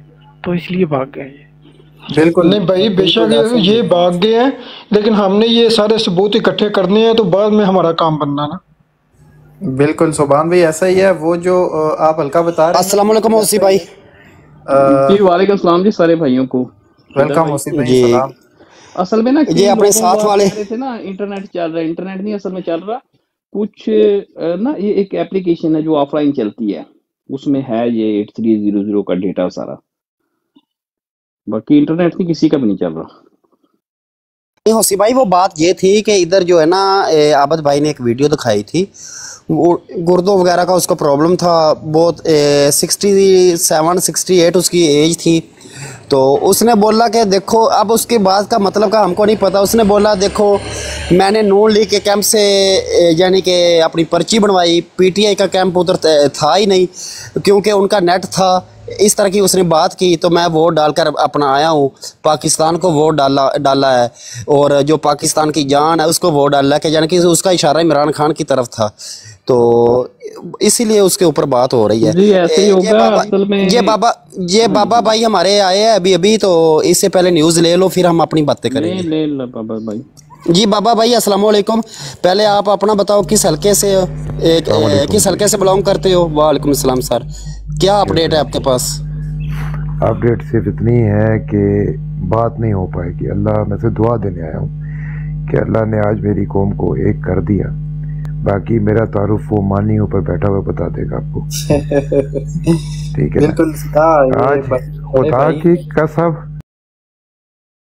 तो इसलिए भाग गए ये। बिल्कुल नहीं भाई, बेशक ये भाग गए हैं, लेकिन हमने ये सारे सबूत इकट्ठे करने हैं तो बाद में हमारा काम बनना ना। बिल्कुल सुभान भाई ऐसा ही है। वो जो आप हल्का बता रहे हैं। अस्सलाम वालेकुम ओसी भाई। जी वालेकुम सलाम जी सारे भाइयों को वेलकम ओसी भाई। सलाम। असल में ना ये अपने साथ वाले थे ना, इंटरनेट चल रहा है, इंटरनेट नहीं असल में चल रहा कुछ ना, ये एक एप्लीकेशन है जो ऑफलाइन चलती है, उसमें है ये 8300 का डेटा सारा, बाकी इंटरनेट नहीं किसी का भी नहीं चल रहा। होसी भाई वो बात ये थी कि इधर जो है ना आबद भाई ने एक वीडियो दिखाई थी, वो गुर्दों वगैरह का उसका प्रॉब्लम था बहुत, 67-68 उसकी एज थी। तो उसने बोला कि देखो, अब उसके बाद का मतलब का हमको नहीं पता, उसने बोला देखो मैंने नून लीग के कैंप से यानी कि अपनी पर्ची बनवाई, PTI का कैंप उधर था ही नहीं क्योंकि उनका नेट था, इस तरह की उसने बात की तो मैं वोट डालकर अपना आया हूँ, पाकिस्तान को वोट डाला है और जो पाकिस्तान की जान है उसको वोट डाला है, कि यानी कि उसका इशारा इमरान खान की तरफ था, तो इसीलिए उसके ऊपर बात हो रही है। जी ऐसे ही होगा असल में। ये बाबा भाई हमारे आए हैं अभी तो इससे पहले न्यूज़ ले लो फिर हम अपनी बातें करेंगे। ले लो बाबा भाई। जी बाबा भाई अस्सलाम वालेकुम, पहले आप अपना बताओ किस हल्के से बिलोंग करते हो? वालेकुम सलाम सर, क्या अपडेट है आपके पास? अपडेट सिर्फ इतनी है कि बात नहीं हो पाएगी। अल्लाह मैं से दुआ देने आया हूँ कि अल्लाह ने आज मेरी कौम को एक कर दिया, बाकी मेरा तारुफ वो मानी ऊपर बैठा हुआ बता देगा आपको। ठीक है बिल्कुल आज खुदा की कसम